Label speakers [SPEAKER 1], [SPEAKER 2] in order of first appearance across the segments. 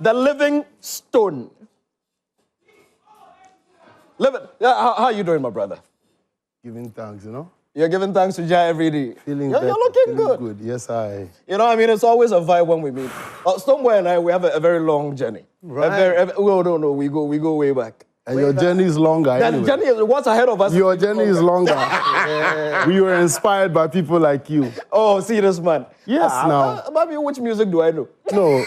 [SPEAKER 1] the living stone. How are you doing, my brother?
[SPEAKER 2] Giving thanks, you know?
[SPEAKER 1] You're giving thanks to Jah every day.
[SPEAKER 2] Feeling
[SPEAKER 1] you're looking
[SPEAKER 2] good. Yes, I.
[SPEAKER 1] You know, I mean, it's always a vibe when we meet. Stonebwoy and I, we have a very long journey.
[SPEAKER 2] Right.
[SPEAKER 1] No, we go way back.
[SPEAKER 2] And your journey is longer.
[SPEAKER 1] Anyway. Journey is what's ahead of us.
[SPEAKER 2] Your journey is longer. Yeah. We were inspired by people like you.
[SPEAKER 1] Oh, see this man.
[SPEAKER 2] Yes, now.
[SPEAKER 1] Maybe which music do I know?
[SPEAKER 2] No,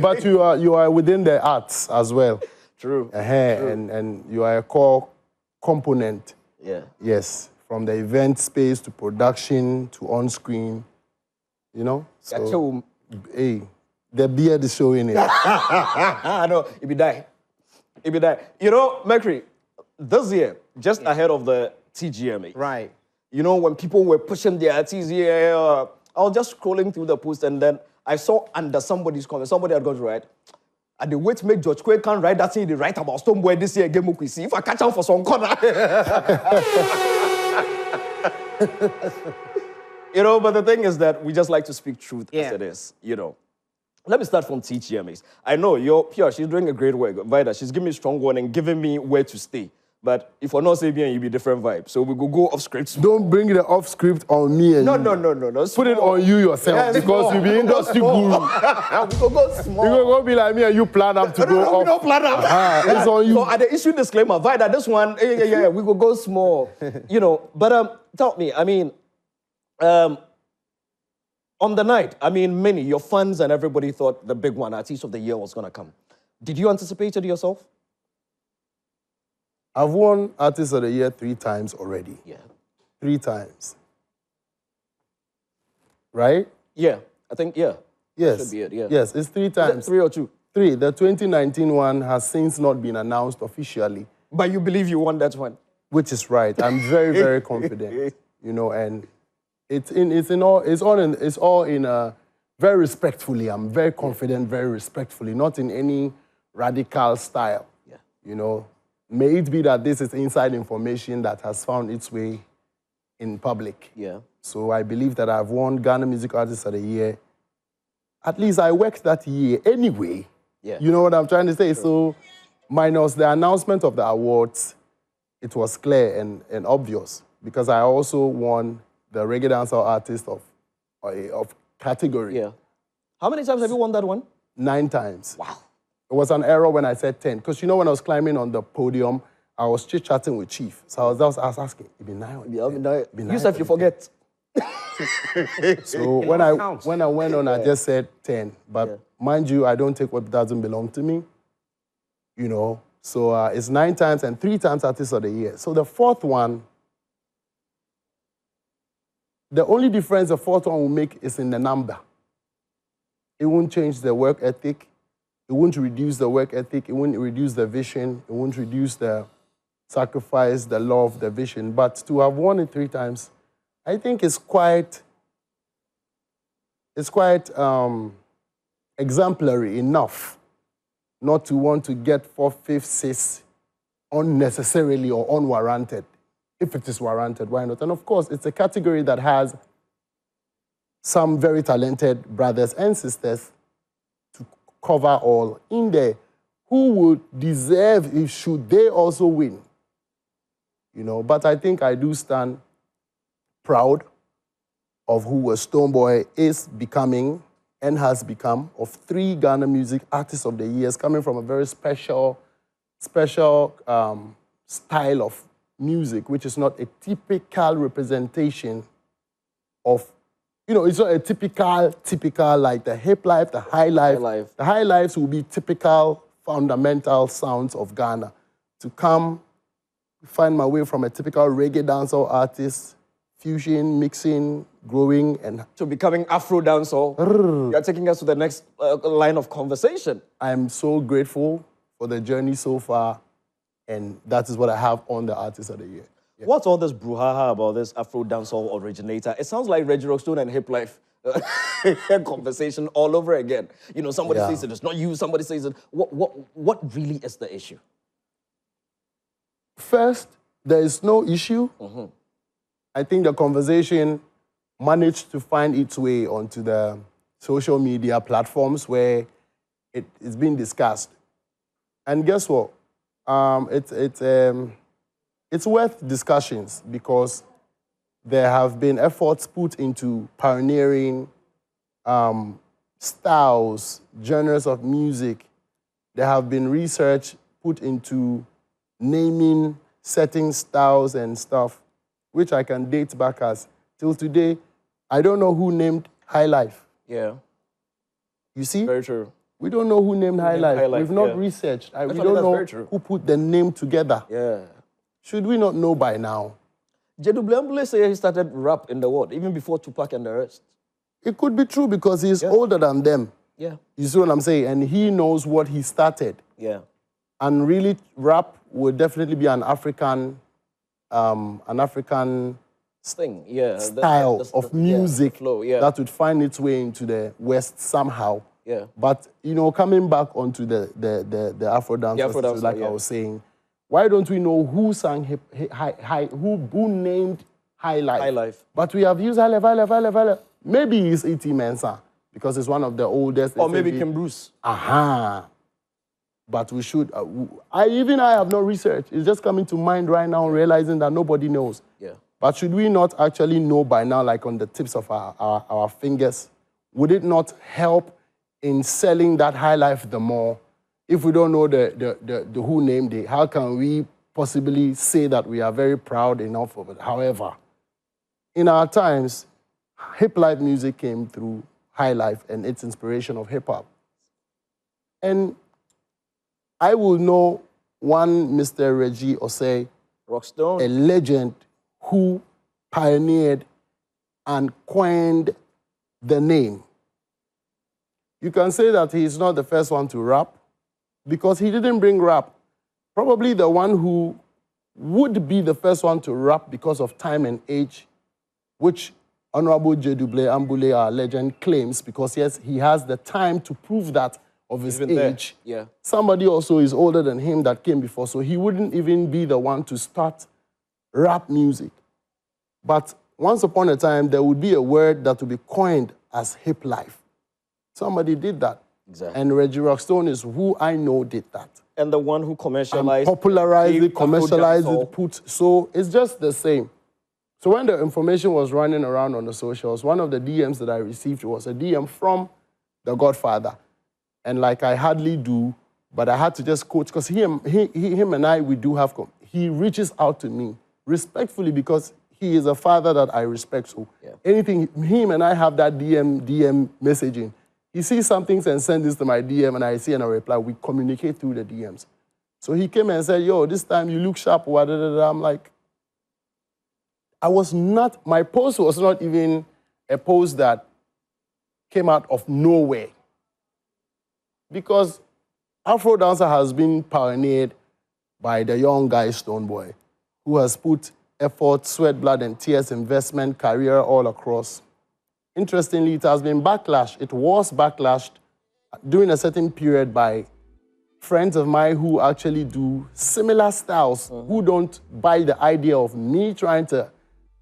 [SPEAKER 2] but you are within the arts as well.
[SPEAKER 1] True.
[SPEAKER 2] True. And you are a core component.
[SPEAKER 1] Yeah.
[SPEAKER 2] Yes, from the event space to production to on screen. You know. So, hey, the beard is showing it.
[SPEAKER 1] I know. It be die. You know, Mercury, this year, just ahead of the TGMA.
[SPEAKER 3] Right.
[SPEAKER 1] You know, when people were pushing their artists, I was just scrolling through the post and then I saw under somebody's comment, somebody had got to write, and the way to make George Quay can't write that thing they write about Stonebwoy this year, game we see. If I catch him for some corner. You know, but the thing is that we just like to speak truth as it is, you know. Let me start from TGMAs. I know you're pure, she's doing a great work. Vida, she's giving me strong warning, giving me where to stay. But if we're not saying you'll be different vibe. So we go off script.
[SPEAKER 2] Don't bring the off script on me. And
[SPEAKER 1] no.
[SPEAKER 2] Put it on you yourself because you'll be industry guru.
[SPEAKER 1] We go small.
[SPEAKER 2] You're going to be like me and you plan up to go off.
[SPEAKER 1] We don't plan up.
[SPEAKER 2] It's on you.
[SPEAKER 1] So at the issue disclaimer, Vida, this one, we go small. You know, but tell me, I mean, on the night, I mean, many, your fans and everybody thought the big one, Artist of the Year, was going to come. Did you anticipate it yourself?
[SPEAKER 2] I've won Artist of the Year 3 times already.
[SPEAKER 1] Yeah.
[SPEAKER 2] 3 times. Right?
[SPEAKER 1] Yeah, I think, yeah.
[SPEAKER 2] Yes.
[SPEAKER 1] That should be it, yeah.
[SPEAKER 2] Yes, it's 3 times.
[SPEAKER 1] 3 or 2?
[SPEAKER 2] 3. The 2019 one has since not been announced officially.
[SPEAKER 1] But you believe you won that one?
[SPEAKER 2] Which is right. I'm very, very confident. You know, and it's all in very respectfully. I'm very confident, very respectfully, not in any radical style.
[SPEAKER 1] Yeah.
[SPEAKER 2] You know, may it be that this is inside information that has found its way in public.
[SPEAKER 1] Yeah.
[SPEAKER 2] So I believe that I've won Ghana Music Artist of the Year. At least I worked that year anyway.
[SPEAKER 1] Yeah.
[SPEAKER 2] You know what I'm trying to say? Sure. So minus the announcement of the awards, it was clear and obvious because I also won the Reggae Dancehall Artist of category.
[SPEAKER 1] Yeah. How many times have you won that one? 9
[SPEAKER 2] times.
[SPEAKER 1] Wow.
[SPEAKER 2] It was an error when I said 10. Because you know when I was climbing on the podium, I was chit-chatting with Chief. So I was asking, it'd be 9.
[SPEAKER 1] You said you forget.
[SPEAKER 2] So when I went on, I just said 10. But mind you, I don't take what doesn't belong to me. You know, so it's 9 times and 3 times Artist of the Year. So the 4th one, the only difference the 4th one will make is in the number. It won't change the work ethic. It won't reduce the work ethic. It won't reduce the vision. It won't reduce the sacrifice, the love, the vision. But to have won it 3 times, I think it's quite exemplary enough not to want to get 4th, 5th, 6th unnecessarily or unwarranted. If it is warranted, why not? And of course, it's a category that has some very talented brothers and sisters to cover all in there who would deserve if should they also win. You know, but I think I do stand proud of who a Stonebwoy is becoming and has become of 3 Ghana Music Artists of the Years, coming from a very special style of music, which is not a typical representation of, you know, it's not a typical like the hip life, the high life. The high lives will be typical fundamental sounds of Ghana. To come, find my way from a typical reggae dancehall artist, fusion, mixing, growing, and
[SPEAKER 1] to becoming Afro-dancehall. You're taking us to the next line of conversation.
[SPEAKER 2] I'm so grateful for the journey so far. And that is what I have on the Artist of the Year. Yeah.
[SPEAKER 1] What's all this brouhaha about this Afro-dancehall originator? It sounds like Reggie Rockstone and Hip Life conversation all over again. You know, somebody says it's not you, somebody says it. What really is the issue?
[SPEAKER 2] First, there is no issue. Mm-hmm. I think the conversation managed to find its way onto the social media platforms where it's been discussed. And guess what? It's worth discussions because there have been efforts put into pioneering styles, genres of music. There have been research put into naming certain styles and stuff, which I can date back as till today. I don't know who named High Life.
[SPEAKER 1] Yeah.
[SPEAKER 2] You see?
[SPEAKER 1] Very true.
[SPEAKER 2] We don't know who named High Life. We've not researched. We don't know who put the name together.
[SPEAKER 1] Yeah.
[SPEAKER 2] Should we not know by now?
[SPEAKER 1] J.W. say he started rap in the world, even before Tupac and the rest.
[SPEAKER 2] It could be true because he's older than them.
[SPEAKER 1] Yeah.
[SPEAKER 2] You see what I'm saying? And he knows what he started.
[SPEAKER 1] Yeah.
[SPEAKER 2] And really, rap would definitely be an African
[SPEAKER 1] thing, yeah.
[SPEAKER 2] Style of music
[SPEAKER 1] flow,
[SPEAKER 2] that would find its way into the West somehow.
[SPEAKER 1] Yeah.
[SPEAKER 2] But, you know, coming back onto the Afro-dancehall, like I was saying, why don't we know who sang who named High Life?
[SPEAKER 1] High Life.
[SPEAKER 2] But we have used High Life. Maybe it's E.T. Mensah because it's one of the oldest.
[SPEAKER 1] Or maybe Kim Bruce.
[SPEAKER 2] Aha. But we should. I have no research. It's just coming to mind right now, realizing that nobody knows.
[SPEAKER 1] Yeah.
[SPEAKER 2] But should we not actually know by now, like on the tips of our fingers? Would it not help in selling that High Life the more? If we don't know the who named it, how can we possibly say that we are very proud enough of it? However, in our times, hip life music came through High Life and its inspiration of hip hop. And I will know one Mr. Reggie Osei,
[SPEAKER 1] Rockstone,
[SPEAKER 2] a legend who pioneered and coined the name. You can say that he is not the first one to rap because he didn't bring rap. Probably the one who would be the first one to rap because of time and age, which Honorable J.W. Ambule, our legend, claims because, yes, he has the time to prove that of his age.
[SPEAKER 1] Yeah.
[SPEAKER 2] Somebody also is older than him that came before, so he wouldn't even be the one to start rap music. But once upon a time, there would be a word that would be coined as hip life. Somebody did that.
[SPEAKER 1] Exactly.
[SPEAKER 2] And Reggie Rockstone is who I know did that.
[SPEAKER 1] And the one who commercialized,
[SPEAKER 2] popularized it, commercialized it, so it's just the same. So when the information was running around on the socials, one of the DMs that I received was a DM from the Godfather. And like I hardly do, but I had to just quote, because him and I, we do have, he reaches out to me respectfully because he is a father that I respect. So anything, him and I have that DM messaging. He sees some things and sends this to my DM, and I see and I reply. We communicate through the DMs. So he came and said, yo, this time you look sharp. I'm like, my post was not even a post that came out of nowhere. Because Afro-dancehall has been pioneered by the young guy Stonebwoy, who has put effort, sweat, blood, and tears, investment, career all across. Interestingly, it has been backlash. It was backlashed during a certain period by friends of mine who actually do similar styles, who don't buy the idea of me trying to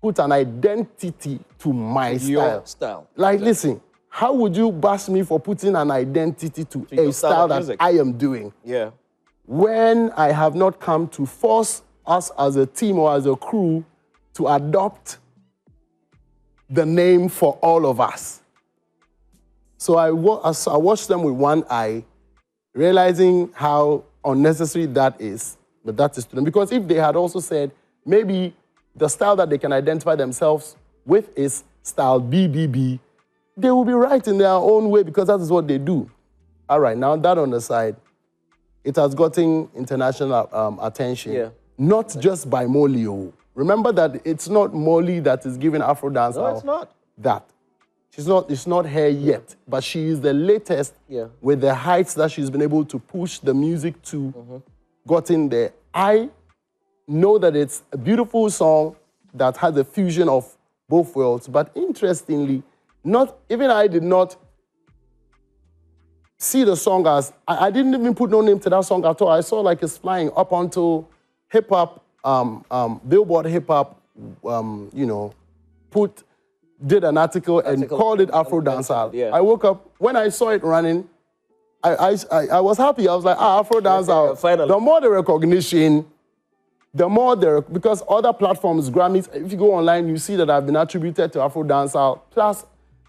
[SPEAKER 2] put an identity to my style. Like, listen, how would you bash me for putting an identity to a style that I am doing?
[SPEAKER 1] Yeah.
[SPEAKER 2] When I have not come to force us as a team or as a crew to adopt the name for all of us. So I watched them with one eye, realizing how unnecessary that is. But that is to them. Because if they had also said, maybe the style that they can identify themselves with is style BBB, they will be right in their own way because that is what they do. All right, now that on the side, it has gotten international attention. Not just by Molly. Remember that it's not Molly that is giving Afro-dancehall.
[SPEAKER 1] No, it's not.
[SPEAKER 2] That. It's not her yet, but she is the latest with the heights that she's been able to push the music to, gotten there. I know that it's a beautiful song that has a fusion of both worlds, but interestingly, I did not see the song as, I didn't even put no name to that song at all. I saw like it's flying up until hip-hop, Billboard hip-hop, did an article and called it Afro-dancehall. I woke up, when I saw it running, I was happy. I was like, Afro-dancehall.
[SPEAKER 1] Finally.
[SPEAKER 2] The more the recognition, the more because other platforms, Grammys, if you go online, you see that I've been attributed to Afro-dancehall, plus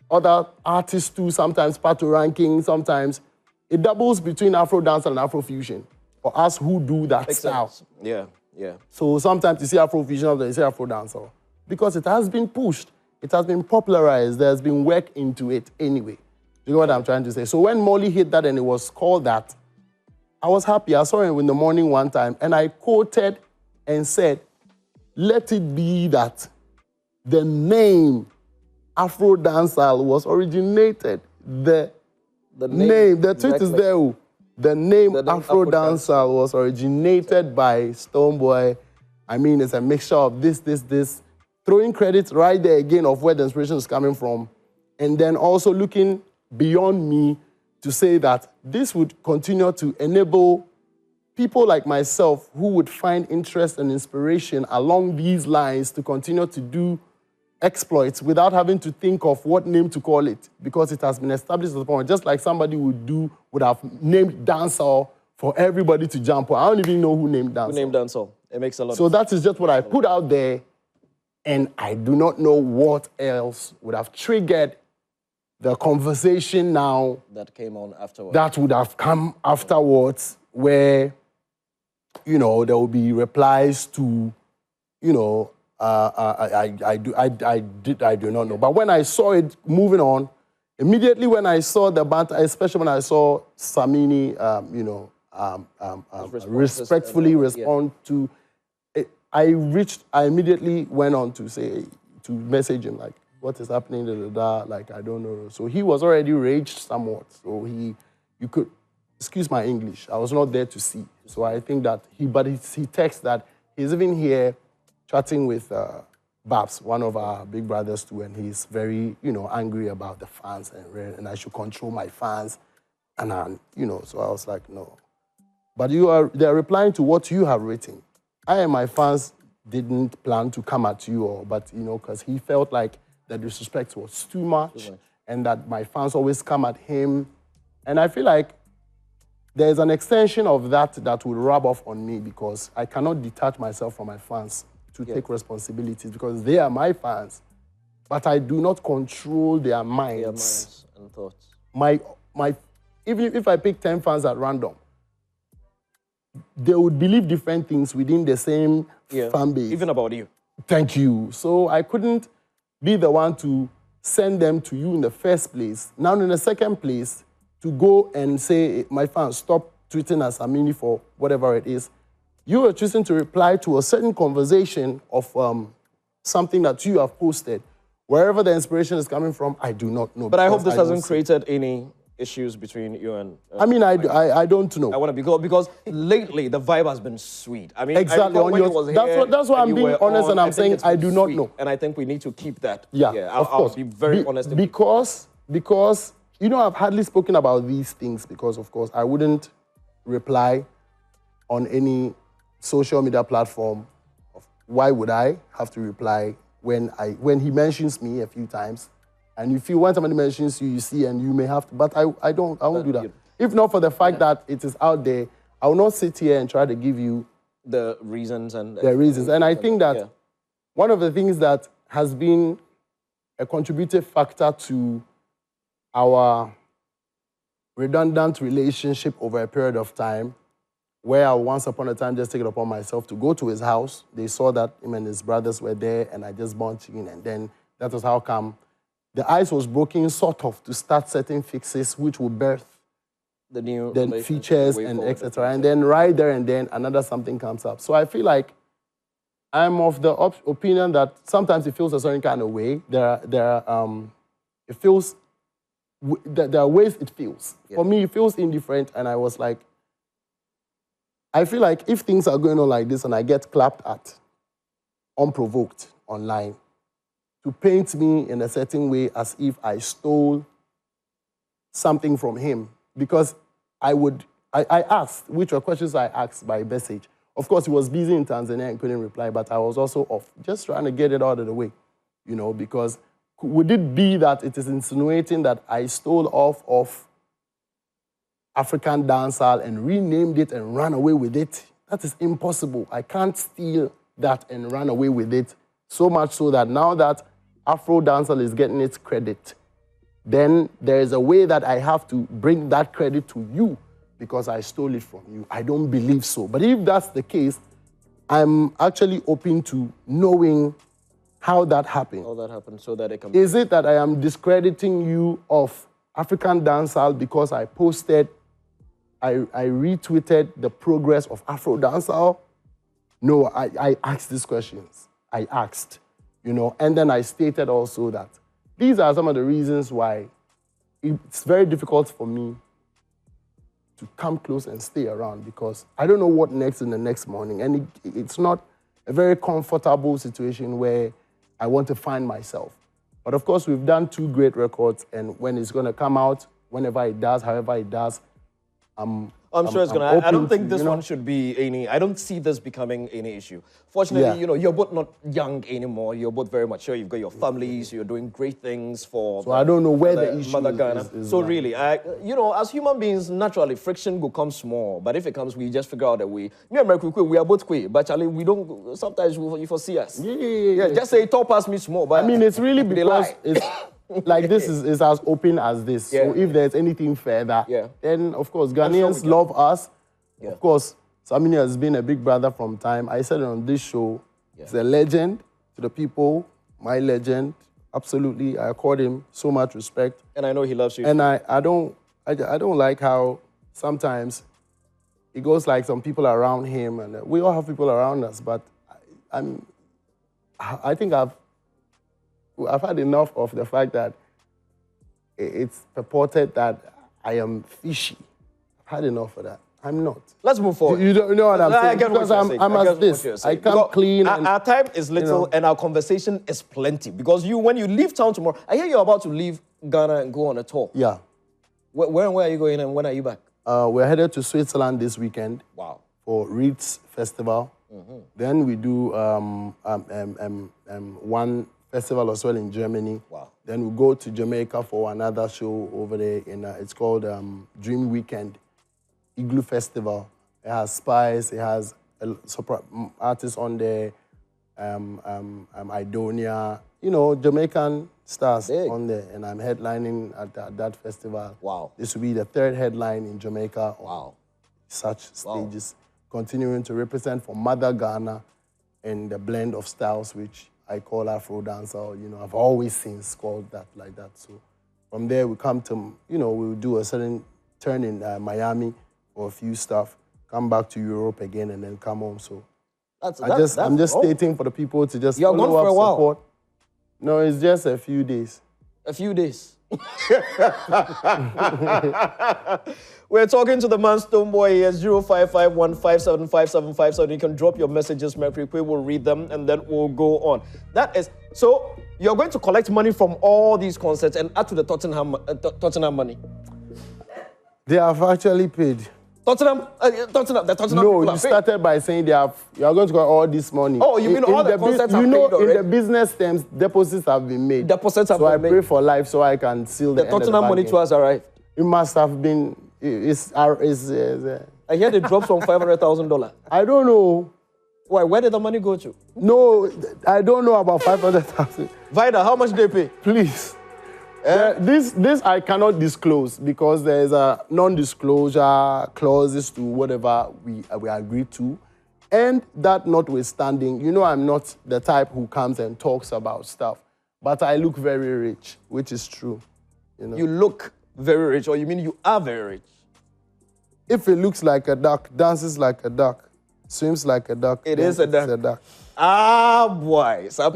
[SPEAKER 2] other artists too, sometimes Pato ranking, sometimes it doubles between Afro-dancehall and Afro-fusion for us who do that style.
[SPEAKER 1] Sense. Yeah, yeah.
[SPEAKER 2] So sometimes you see Afro-fusion, you see Afro-dancehall. Because it has been pushed, it has been popularized, there's been work into it anyway. You know what I'm trying to say? So when Molly hit that and it was called that, I was happy. I saw him in the morning one time and I quoted and said, let it be that the name Afro-dancehall was originated. The name, the truth is there. The name Afro-dancehall was originated by Stonebwoy. I mean, it's a mixture of this. Throwing credit right there again of where the inspiration is coming from. And then also looking beyond me to say that this would continue to enable people like myself who would find interest and inspiration along these lines to continue to do exploits without having to think of what name to call it, because it has been established at the point, just like somebody would have named dancehall for everybody to jump on. I don't even know who named dancehall.
[SPEAKER 1] Who named dancehall? It makes a lot of
[SPEAKER 2] So
[SPEAKER 1] sense.
[SPEAKER 2] that is just what I put out there, and I do not know what else would have triggered the conversation now
[SPEAKER 1] that came on afterwards.
[SPEAKER 2] that would have come afterwards, where, you know, there will be replies to, you know, I do not know. But when I saw it moving on, immediately when I saw the banter, especially when I saw Samini, you know, respectfully respond to it, I immediately went on to message him, like, what is happening, like, I don't know. So he was already raged somewhat. So you could, excuse my English, I was not there to see. So I think that he texts that he's even here chatting with Babs, one of our big brothers too, and he's very, you know, angry about the fans and I should control my fans. And, you know, so I was like, no. But they're replying to what you have written. I and my fans didn't plan to come at you, but, you know, because he felt like the disrespect was too much and that my fans always come at him. And I feel like there's an extension of that will rub off on me, because I cannot detach myself from my fans to take responsibilities, because they are my fans, but I do not control their minds.
[SPEAKER 1] Their minds and thoughts.
[SPEAKER 2] Even if I pick 10 fans at random, they would believe different things within the same fan base.
[SPEAKER 1] Even about you.
[SPEAKER 2] Thank you. So I couldn't be the one to send them to you in the first place. Now in the second place, to go and say, my fans, stop tweeting at Samini for whatever it is. You are choosing to reply to a certain conversation of something that you have posted. Wherever the inspiration is coming from, I do not know.
[SPEAKER 1] But I hope this hasn't created any issues between you and...
[SPEAKER 2] I mean, I don't know.
[SPEAKER 1] I want to be because lately the vibe has been sweet. I mean,
[SPEAKER 2] exactly. That's why I'm being honest and I'm saying I do not know.
[SPEAKER 1] And I think we need to keep that.
[SPEAKER 2] Yeah,
[SPEAKER 1] of course. I'll be very honest.
[SPEAKER 2] Because, you know, I've hardly spoken about these things because, of course, I wouldn't reply on any social media platform. Why would I have to reply when he mentions me a few times? And you feel when somebody mentions you, you see, and you may have to, but I won't do that. If not for the fact that it is out there, I will not sit here and try to give you
[SPEAKER 1] the reasons. And
[SPEAKER 2] I think that one of the things that has been a contributive factor to our redundant relationship over a period of time, where I once upon a time just take it upon myself to go to his house. They saw that him and his brothers were there, and I just bumped in, and then that was how come the ice was broken, sort of, to start certain fixes which will birth
[SPEAKER 1] the new
[SPEAKER 2] features and etc. And then right there and then another something comes up. So I feel like I'm of the opinion that sometimes it feels a certain kind of way. There are ways it feels. Yeah. For me, it feels indifferent, and I was like, I feel like if things are going on like this and I get clapped at, unprovoked, online, to paint me in a certain way as if I stole something from him. Because I asked, which were questions I asked by message. Of course, he was busy in Tanzania and couldn't reply, but I was also off, just trying to get it out of the way, you know, because would it be that it is insinuating that I stole off of African dancehall and renamed it and ran away with it. That is impossible. I can't steal that and run away with it. So much so that now that Afro-dancehall is getting its credit, then there is a way that I have to bring that credit to you because I stole it from you. I don't believe so. But if that's the case, I'm actually open to knowing how that happened.
[SPEAKER 1] How that happened so that it can...
[SPEAKER 2] Is it that I am discrediting you of African dancehall because I posted, I retweeted the progress of Afro-dancehall? No, I asked these questions. I asked, you know, and then I stated also that these are some of the reasons why it's very difficult for me to come close and stay around because I don't know what next in the next morning. And it's not a very comfortable situation where I want to find myself. But of course, we've done 2 great records, and when it's going to come out, whenever it does, however it does, I'm
[SPEAKER 1] sure it's going to. I don't think this one should be any... I don't see this becoming any issue. Fortunately, you know, you're both not young anymore. You're both very mature. You've got your families. You're doing great things for...
[SPEAKER 2] So I don't know where the issue
[SPEAKER 1] Mother Ghana.
[SPEAKER 2] is
[SPEAKER 1] so really, you know, as human beings, naturally, friction will come small. But if it comes, we just figure out a way. Me and Mercury, we are both queer. But Charlie, we don't... Sometimes you foresee us.
[SPEAKER 2] Yeah.
[SPEAKER 1] Just say, talk past me small. But
[SPEAKER 2] I mean, it's really because it's... Like this is as open as this.
[SPEAKER 1] Yeah.
[SPEAKER 2] So if there's anything further, then of course Ghanaians love us. Yeah. Of course, Samini has been a big brother from time. I said it on this show. Yeah. He's a legend to the people, my legend. Absolutely, I accord him so much respect.
[SPEAKER 1] And I know he loves you.
[SPEAKER 2] And I don't like how sometimes it goes like some people around him, and we all have people around us. But I think I've had enough of the fact that it's purported that I am fishy. I've had enough of that. I'm not.
[SPEAKER 1] Let's move forward.
[SPEAKER 2] You don't know what I'm saying? Because I'm as this. I come clean.
[SPEAKER 1] Our time is little and our conversation is plenty. Because when you leave town tomorrow, I hear you're about to leave Ghana and go on a tour.
[SPEAKER 2] Yeah.
[SPEAKER 1] Where are you going and when are you back?
[SPEAKER 2] We're headed to Switzerland this weekend.
[SPEAKER 1] Wow.
[SPEAKER 2] For Reeds Festival. Mm-hmm. Then we do one festival as well in Germany. Wow. Then we go to Jamaica for another show over there. It's called Dream Weekend. Igloo Festival. It has Spice, it has artists on there, Idonia, you know, Jamaican stars on there. And I'm headlining at that festival.
[SPEAKER 1] Wow.
[SPEAKER 2] This will be the 3rd headline in Jamaica. Wow. Such stages. Continuing to represent for Mother Ghana and the blend of styles, which I call Afro-dancehall. You know, I've always since called that like that. So from there, we come to, you know, we'll do a certain turn in Miami, or a few stuff, come back to Europe again, and then come home. So I'm just stating for the people to just follow up, support. No, it's just a few days.
[SPEAKER 1] A few days. We're talking to the man Stonebwoy. He has 0551575757. You can drop your messages, Mercury. We will read them, and then we'll go on. That is so. You're going to collect money from all these concerts and add to the Tottenham money.
[SPEAKER 2] They have actually paid.
[SPEAKER 1] Tottenham.
[SPEAKER 2] No, you started by saying you are going to get all this money.
[SPEAKER 1] Oh, you mean all the concerts have paid already?
[SPEAKER 2] In the business terms, deposits have been made.
[SPEAKER 1] Deposits have been made.
[SPEAKER 2] So I pray for life so I can seal the
[SPEAKER 1] Tottenham money to us arrived.
[SPEAKER 2] It must have been. I
[SPEAKER 1] hear they dropped from $500,000.
[SPEAKER 2] I don't know.
[SPEAKER 1] Why? Where did the money go to?
[SPEAKER 2] No, I don't know about 500,000.
[SPEAKER 1] Vida, how much did they pay?
[SPEAKER 2] Please. This I cannot disclose because there is a non-disclosure clauses to whatever we agreed to. And that notwithstanding, you know I'm not the type who comes and talks about stuff. But I look very rich, which is true. You know?
[SPEAKER 1] You look very rich, or you mean you are very rich?
[SPEAKER 2] If it looks like a duck, dances like a duck, swims like a duck,
[SPEAKER 1] it is a duck.
[SPEAKER 2] It's a duck.
[SPEAKER 1] Ah, boy. So,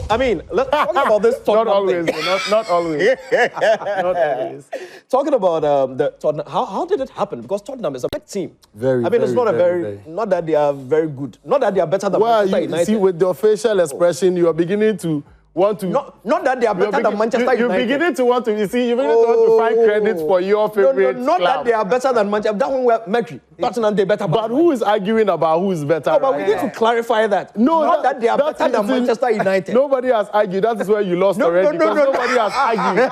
[SPEAKER 1] I mean, let's talk about this Tottenham
[SPEAKER 2] Not always. Not always. Not always.
[SPEAKER 1] Talking about the Tottenham, how did it happen? Because Tottenham is a big team. It's not not that they are very good. Not that they are better than Manchester United.
[SPEAKER 2] See, with your facial expression, you are beginning to want to...
[SPEAKER 1] Not that they are better than Manchester United.
[SPEAKER 2] You're beginning to want to, you see, you're beginning to want to find credit for your favorite
[SPEAKER 1] not
[SPEAKER 2] club.
[SPEAKER 1] That they are better than Manchester. That one where Mercury. Tottenham, they better.
[SPEAKER 2] But who is arguing about who is better?
[SPEAKER 1] No, but we need to clarify that.
[SPEAKER 2] No,
[SPEAKER 1] not that they are better than Manchester United.
[SPEAKER 2] Nobody has argued. That is where you lost already.
[SPEAKER 1] No.
[SPEAKER 2] Nobody has argued.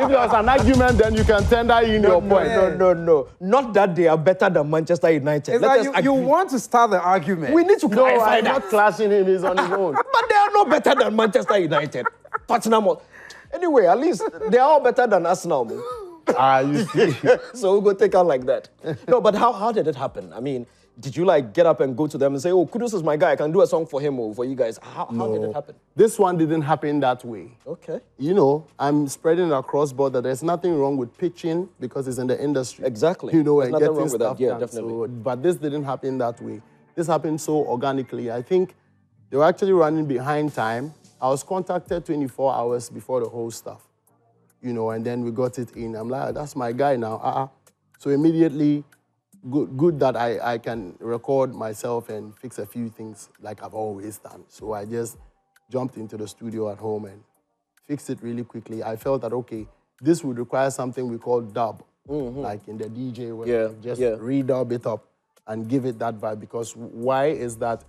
[SPEAKER 2] If there was an argument, then you can tender in your point.
[SPEAKER 1] No. Not that they are better than Manchester United.
[SPEAKER 3] You want to start the argument.
[SPEAKER 1] We need to clarify
[SPEAKER 2] I'm
[SPEAKER 1] that.
[SPEAKER 2] not clashing him. He's on his own.
[SPEAKER 1] But they are not better than Manchester United. Tottenham. Anyway, at least they are all better than Arsenal.
[SPEAKER 2] You see.
[SPEAKER 1] So we'll go take out like that. No, but how did it happen? I mean, did you like get up and go to them and say, oh, Kudus is my guy, I can do a song for him or for you guys? How did it happen?
[SPEAKER 2] This one didn't happen that way.
[SPEAKER 1] Okay.
[SPEAKER 2] You know, I'm spreading it across border. There's nothing wrong with pitching because it's in the industry.
[SPEAKER 1] Exactly.
[SPEAKER 2] You know,
[SPEAKER 1] There's
[SPEAKER 2] and
[SPEAKER 1] nothing
[SPEAKER 2] getting
[SPEAKER 1] wrong with
[SPEAKER 2] stuff
[SPEAKER 1] that. Yeah,
[SPEAKER 2] done.
[SPEAKER 1] definitely.
[SPEAKER 2] So, but this didn't happen that way. This happened so organically. I think they were actually running behind time. I was contacted 24 hours before the whole stuff. You know, and then we got it in. I'm like, that's my guy now. So immediately, good that I can record myself and fix a few things like I've always done. So I just jumped into the studio at home and fixed it really quickly. I felt that, okay, this would require something we call dub, like in the DJ, where you just redub it up and give it that vibe. Because why is that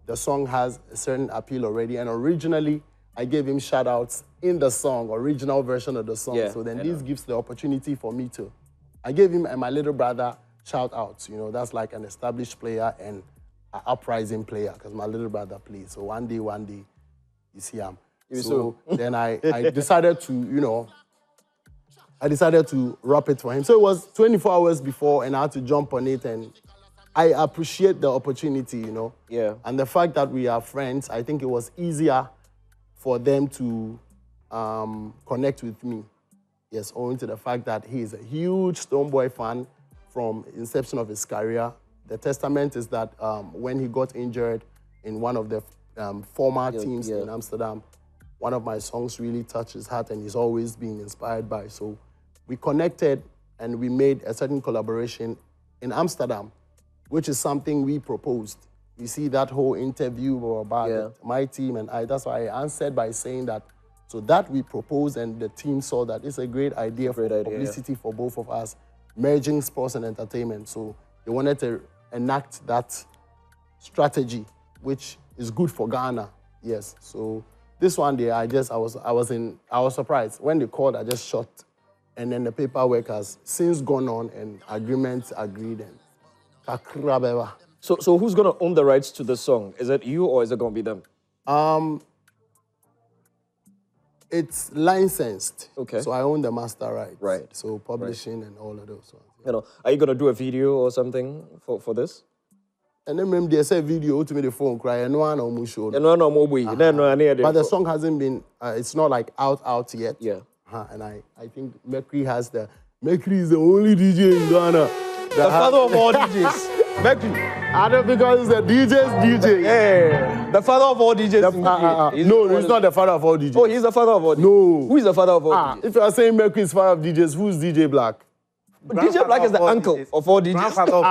[SPEAKER 2] the song has a certain appeal already, and originally, I gave him shout-outs in the song, original version of the song.
[SPEAKER 1] Yeah,
[SPEAKER 2] so then this gives the opportunity for me to. I gave him and my little brother shout-outs. You know, that's like an established player and an uprising player, because my little brother plays. So one day, you see him. So then I decided to, you know, I decided to rap it for him. So it was 24 hours before, and I had to jump on it, and I appreciate the opportunity, you know.
[SPEAKER 1] Yeah.
[SPEAKER 2] And the fact that we are friends, I think it was easier for them to connect with me. Yes, owing to the fact that he is a huge Stonebwoy fan from inception of his career. The testament is that when he got injured in one of the former teams in Amsterdam, one of my songs really touched his heart, and he's always been inspired by. So we connected and we made a certain collaboration in Amsterdam, which is something we proposed. You see that whole interview about my team and I, that's why I answered by saying that, so that we proposed and the team saw that it's a great idea for publicity for both of us, merging sports and entertainment. So they wanted to enact that strategy, which is good for Ghana. Yes. So this one day, I was surprised. When they called, I just shot. And then the paperwork has since gone on and agreements agreed and kakrabeba.
[SPEAKER 1] So who's going to own the rights to the song? Is it you or is it going to be them?
[SPEAKER 2] It's licensed.
[SPEAKER 1] Okay.
[SPEAKER 2] So I own the master rights.
[SPEAKER 1] Right.
[SPEAKER 2] So publishing and all of those ones.
[SPEAKER 1] You know, are you going to do a video or something for this?
[SPEAKER 2] And then they say video to me the phone cry and no one almost showed.
[SPEAKER 1] No,
[SPEAKER 2] but the song hasn't been. It's not like out yet.
[SPEAKER 1] Yeah.
[SPEAKER 2] And I think Mercury is the only DJ in Ghana.
[SPEAKER 1] The father of all DJs. Mercury.
[SPEAKER 2] I don't because it's the DJ's DJ.
[SPEAKER 1] Yeah. The father of all DJs.
[SPEAKER 2] No, he's not the father of all DJs.
[SPEAKER 1] Oh, he's the father of all DJs.
[SPEAKER 2] No.
[SPEAKER 1] Who is the father of all DJs?
[SPEAKER 2] If you are saying Mercury is father of DJs, who's DJ Black?
[SPEAKER 1] DJ Black is the uncle of all DJs.
[SPEAKER 2] Grandfather.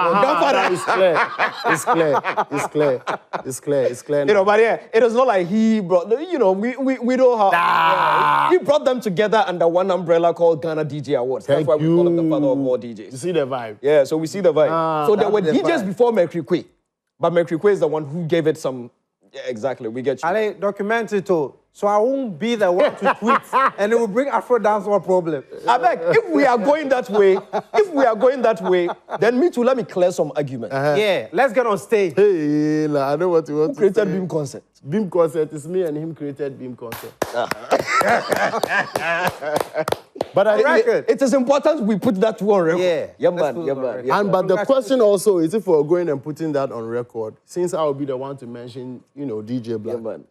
[SPEAKER 2] It's clear.
[SPEAKER 1] You know, but yeah, it is not like he brought, you know, we know how. He brought them together under one umbrella called Ghana DJ Awards. That's why we call him the father of all DJs.
[SPEAKER 2] You see the vibe?
[SPEAKER 1] Yeah, so we see the vibe. So there were DJs before Mercury Quay, but Mercury Quay is the one who gave it some. Yeah, exactly, we get you.
[SPEAKER 3] I document it too. So I won't be the one to tweet and it will bring Afro-dancehall problem.
[SPEAKER 1] I beg, if we are going that way, then me too, let me clear some argument.
[SPEAKER 3] Yeah, let's get on stage.
[SPEAKER 2] Hey, I know what you want to
[SPEAKER 1] Created
[SPEAKER 2] say.
[SPEAKER 1] Beam Concert.
[SPEAKER 2] Beam Concert, it's me and him created Beam Concert. But
[SPEAKER 1] it is important we put that on record.
[SPEAKER 3] Yeah,
[SPEAKER 1] man.
[SPEAKER 2] And but the question also is if we're going and putting that on record, since I will be the one to mention, you know, DJ Black.
[SPEAKER 1] Yeah, man.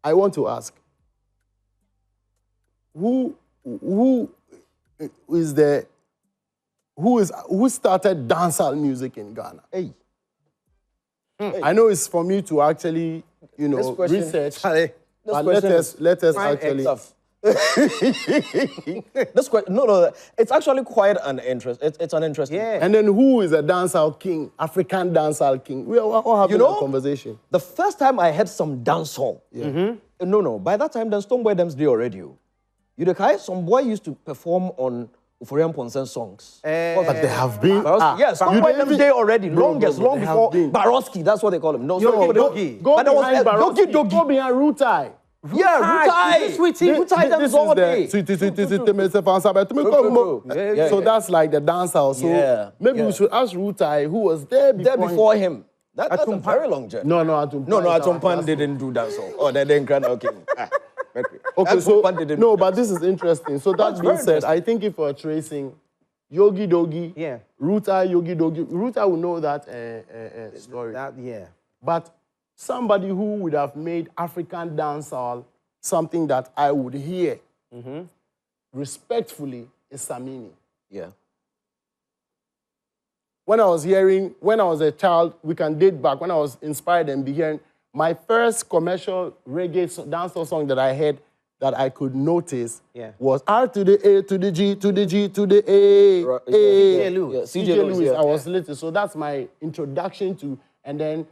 [SPEAKER 2] I want to ask, who started dancehall music in Ghana?
[SPEAKER 1] Hey.
[SPEAKER 2] I know it's for me to actually, you know, research. But let us actually.
[SPEAKER 1] This question, no, it's actually quite an interest. It's an interesting.
[SPEAKER 3] Yeah.
[SPEAKER 2] And then who is a dancehall king, African dancehall king? We are all having a conversation.
[SPEAKER 1] The first time I heard some dancehall, by that time, then Stonebwoy them's day already. You know, some boy used to perform on Uforian Ponsen songs.
[SPEAKER 2] But they have been.
[SPEAKER 1] Yes, Stonebwoy them day already. Long before Baroski, that's what they call him. No,
[SPEAKER 3] Dogi.
[SPEAKER 2] Go behind Baroski. Go behind Rutai.
[SPEAKER 1] Yeah, Rutai. Rutai them all day.
[SPEAKER 2] So that's like the dancehall. So maybe we should ask Rutai, who was there
[SPEAKER 1] before him. That's a very long journey.
[SPEAKER 2] No,
[SPEAKER 1] Atumpan didn't do dancehall. Oh, they didn't grant okay.
[SPEAKER 2] Okay, so no, but this is interesting. So that being said, I think if we're tracing Yogi Dogi, Rutai, Yogi Dogi, Rutai will know that story. But somebody who would have made African dancehall something that I would hear respectfully is Samini.
[SPEAKER 1] Yeah.
[SPEAKER 2] When I was a child, we can date back, when I was inspired and be hearing, my first commercial reggae dancehall song that I heard that I could notice was R to the A to the G to the G to the A.
[SPEAKER 1] CJ
[SPEAKER 2] Lewis. I was little, so that's my introduction to, and then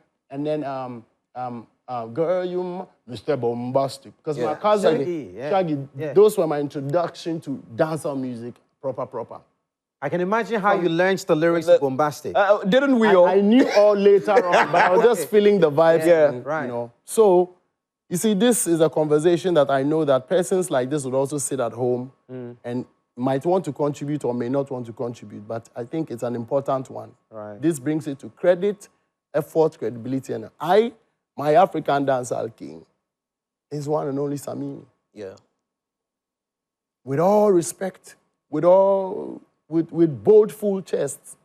[SPEAKER 2] girl, you Mr. Bombastic, because my cousin Shaggy, those were my introduction to dancehall music, proper.
[SPEAKER 3] I can imagine how you learned the lyrics of Bombastic.
[SPEAKER 1] Didn't we all?
[SPEAKER 2] I knew all later on, but I was just feeling the vibes. You know. So, you see, this is a conversation that I know that persons like this would also sit at home and might want to contribute or may not want to contribute, but I think it's an important one. This brings it to credit, effort, credibility, and my African dancehall king is one and only Samini.
[SPEAKER 1] Yeah.
[SPEAKER 2] With all respect, with bold, full chests.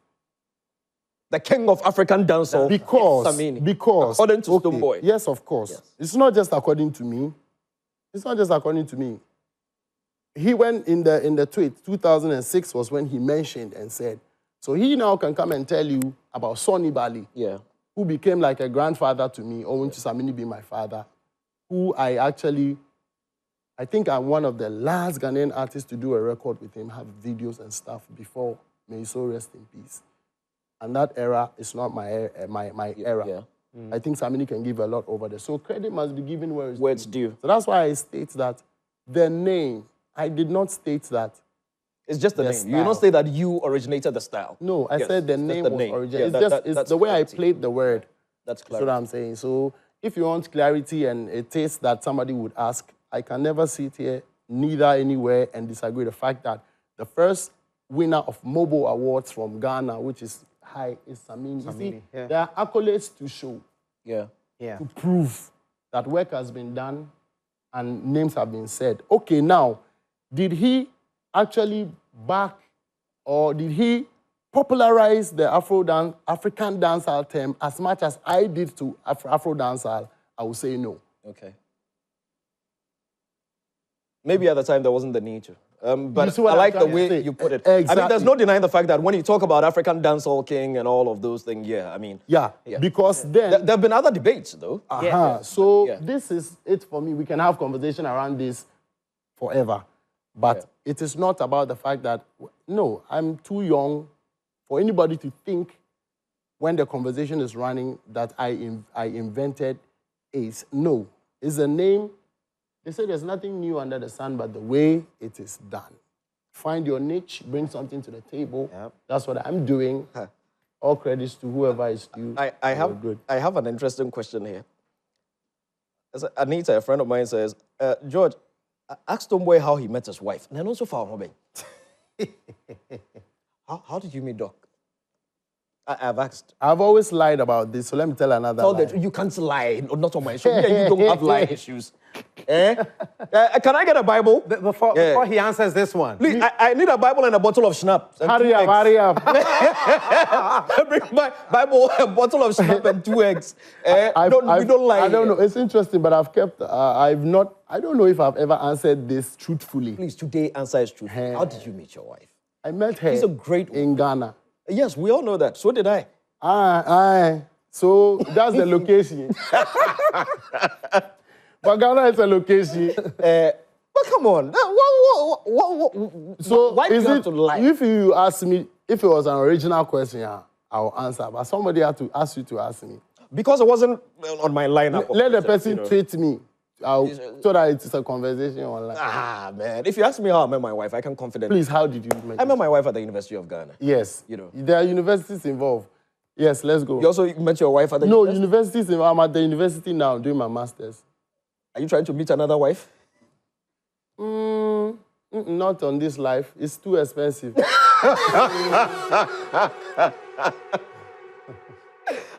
[SPEAKER 1] The king of African dancehall.
[SPEAKER 2] Because
[SPEAKER 1] according to Stonebwoy.
[SPEAKER 2] Yes, of course. Yes. It's not just according to me. It's not just according to me. He went in the tweet, 2006 was when he mentioned and said, so he now can come and tell you about Sonny Bali, who became like a grandfather to me, owing to Samini being my father, who I think I'm one of the last Ghanaian artists to do a record with him, have videos and stuff before. May his soul rest in peace. And that era is not my era.
[SPEAKER 1] Yeah.
[SPEAKER 2] I think Samini can give a lot over there. So credit must be given where
[SPEAKER 1] it's due.
[SPEAKER 2] So that's why I state that the name, I did not state that.
[SPEAKER 1] It's just the name. Style. You don't say that you originated the style.
[SPEAKER 2] No, I said the name was original. It's the way I played the word.
[SPEAKER 1] That's clarity.
[SPEAKER 2] That's what I'm saying. So if you want clarity and a taste that somebody would ask, I can never sit here, neither anywhere, and disagree with the fact that the first winner of Mobo Awards from Ghana, which is high, is Samini. You see, there are accolades to show, to prove that work has been done and names have been said. Okay, now, did he actually back or did he popularize the African dancehall term as much as I did to Afro-dancehall? I would say no.
[SPEAKER 1] Okay. Maybe at the time there wasn't the need to. But I like the way you put it.
[SPEAKER 2] Exactly.
[SPEAKER 1] I mean, there's no denying the fact that when you talk about African dancehall king and all of those things,
[SPEAKER 2] because then...
[SPEAKER 1] There have been other debates, though.
[SPEAKER 2] So this is it for me. We can have conversation around this forever. But it is not about the fact that, no, I'm too young for anybody to think when the conversation is running that I invented Ace. No, it's a name. They say there's nothing new under the sun but the way it is done. Find your niche, bring something to the table. That's what I'm doing. All credits to whoever is due.
[SPEAKER 1] I have an interesting question here. Anita, a friend of mine, says, George, ask Stonebwoy how he met his wife. And then also for Robin. How did you meet Doc? I've asked.
[SPEAKER 2] I've always lied about this, so let me tell another lie.
[SPEAKER 1] You can't lie, not on my show. You don't have lie issues. Can I get a Bible?
[SPEAKER 3] Before he answers this one.
[SPEAKER 1] Please, I need a Bible and a bottle of schnapps.
[SPEAKER 2] Hurry up.
[SPEAKER 1] Bring my Bible, a bottle of schnapps and 2 eggs. We don't lie.
[SPEAKER 2] I don't know. It's interesting, but I've kept, I don't know if I've ever answered this truthfully.
[SPEAKER 1] Please, today answer is truth. How did you meet your wife?
[SPEAKER 2] I met her.
[SPEAKER 1] She's a great woman.
[SPEAKER 2] In Ghana.
[SPEAKER 1] Yes, we all know that. So did I.
[SPEAKER 2] So that's the location. But Ghana is a location.
[SPEAKER 1] But come on.
[SPEAKER 2] So
[SPEAKER 1] why do you have to lie?
[SPEAKER 2] If you ask me, if it was an original question, I'll answer. But somebody had to ask you to ask me.
[SPEAKER 1] Because it wasn't on my lineup.
[SPEAKER 2] Let the person treat me. So that it's a conversation online.
[SPEAKER 1] Ah, man. If you ask me how I met my wife, I can confidently.
[SPEAKER 2] Please, how did you meet?
[SPEAKER 1] I met my wife at the University of Ghana.
[SPEAKER 2] Yes.
[SPEAKER 1] You know.
[SPEAKER 2] There are universities involved. Yes, let's go.
[SPEAKER 1] You also met your wife at the
[SPEAKER 2] No,
[SPEAKER 1] university?
[SPEAKER 2] universities. I'm at the university now doing my master's.
[SPEAKER 1] Are you trying to meet another wife?
[SPEAKER 2] Not on this life. It's too expensive.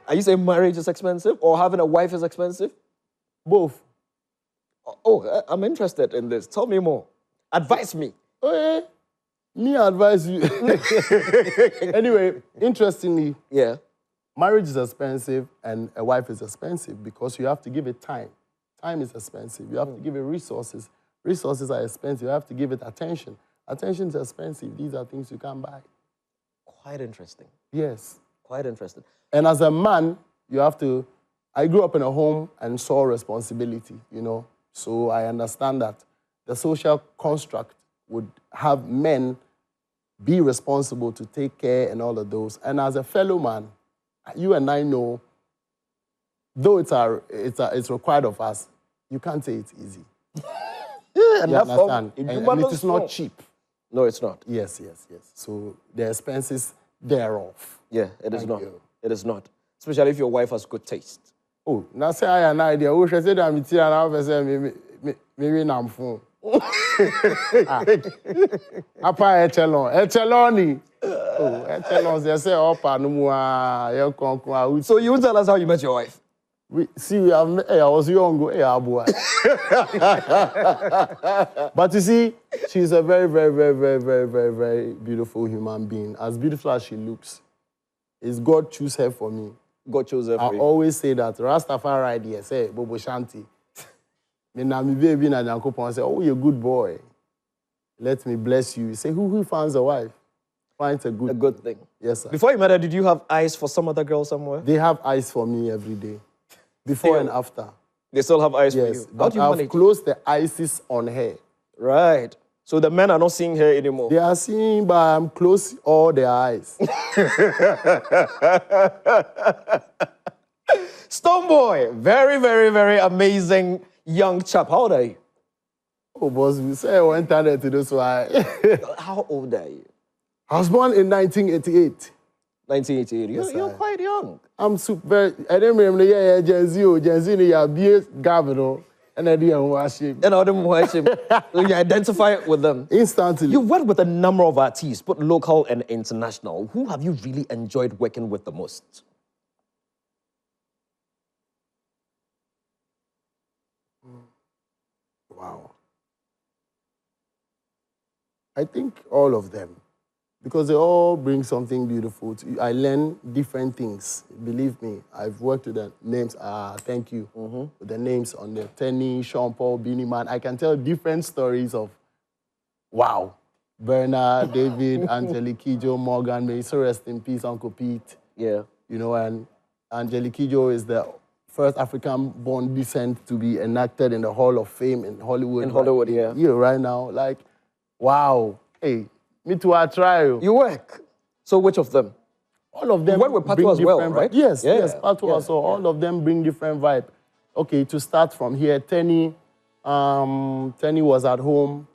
[SPEAKER 1] Are you saying marriage is expensive or having a wife is expensive?
[SPEAKER 2] Both.
[SPEAKER 1] Oh, I'm interested in this. Tell me more. Advise me.
[SPEAKER 2] Okay. Me advise you. Anyway, interestingly,
[SPEAKER 1] Yeah.
[SPEAKER 2] marriage is expensive and a wife is expensive because you have to give it time. Time is expensive. You have to give it resources. Resources are expensive. You have to give it attention. Attention is expensive. These are things you can't buy.
[SPEAKER 1] Quite interesting.
[SPEAKER 2] Yes.
[SPEAKER 1] Quite interesting.
[SPEAKER 2] And as a man, you have to... I grew up in a home and saw responsibility, you know. So I understand that the social construct would have men be responsible to take care and all of those. And as a fellow man, you and I know, though it's required of us, you can't say it's easy.
[SPEAKER 1] Yeah,
[SPEAKER 2] You understand? And it is not cheap.
[SPEAKER 1] No, it's not.
[SPEAKER 2] Yes. So the expenses thereof.
[SPEAKER 1] Yeah, it is
[SPEAKER 2] Thank
[SPEAKER 1] not.
[SPEAKER 2] you.
[SPEAKER 1] It is not. Especially if your wife has good taste.
[SPEAKER 2] Oh, now say I have an idea. Oh, she said I'm here now. Maybe I'm phone. Apa echeloni. Oh, echelon. They say opa no more.
[SPEAKER 1] So you won't tell us how you met your wife?
[SPEAKER 2] I was young. Boy. But you see, she's a very, very, very, very, very, very, very beautiful human being. As beautiful as she looks, it's God choose her for me.
[SPEAKER 1] God chose her
[SPEAKER 2] I
[SPEAKER 1] for you.
[SPEAKER 2] always say that Rastafari idea say Bobo Shanti. Me na mi baby na Nyankopon say, oh, you're a good boy. Let me bless you. Say, who finds a wife? Finds a good
[SPEAKER 1] thing.
[SPEAKER 2] Yes, sir.
[SPEAKER 1] Before you met her, did you have eyes for some other girl somewhere?
[SPEAKER 2] They have eyes for me every day. Before and after.
[SPEAKER 1] They still have eyes for
[SPEAKER 2] Yes,
[SPEAKER 1] you. How
[SPEAKER 2] but
[SPEAKER 1] do you
[SPEAKER 2] I've
[SPEAKER 1] manage?
[SPEAKER 2] closed the ISIS on her.
[SPEAKER 1] Right. So the men are not seeing her anymore.
[SPEAKER 2] They are seeing, but I'm close all their eyes.
[SPEAKER 1] Stonebwoy, very, very, very amazing young chap. How old are you?
[SPEAKER 2] Oh, boss, we say I went to this one.
[SPEAKER 1] How old are you?
[SPEAKER 2] I was born in 1988.
[SPEAKER 1] 1988.
[SPEAKER 2] Yes,
[SPEAKER 1] You're quite young.
[SPEAKER 2] I'm super. I don't remember the Gen Z. Gen Z, you are BS governor, and I didn't watch him.
[SPEAKER 1] And I didn't watch him. You identify with them.
[SPEAKER 2] Instantly.
[SPEAKER 1] You've worked with a number of artists, both local and international. Who have you really enjoyed working with the most?
[SPEAKER 2] Wow. I think all of them. Because they all bring something beautiful. I learn different things. Believe me, I've worked with the names. Thank you. With the names on the Tenny, Sean Paul, Beanie Man. I can tell different stories of, wow. Bernard, David, Angelique Kidjo, Morgan, may so rest in peace, Uncle Pete.
[SPEAKER 1] Yeah.
[SPEAKER 2] You know, and Angelique Kidjo is the first African-born descent to be enacted in the Hall of Fame in Hollywood.
[SPEAKER 1] In Hollywood, yeah.
[SPEAKER 2] Yeah, right now. Like, wow. Hey. Me too, I try.
[SPEAKER 1] You work. So which of them?
[SPEAKER 2] All of them.
[SPEAKER 1] You work with Patois as well, right?
[SPEAKER 2] Yes, Patois. So all of them bring different vibe. Okay, to start from here, Tenny was at home.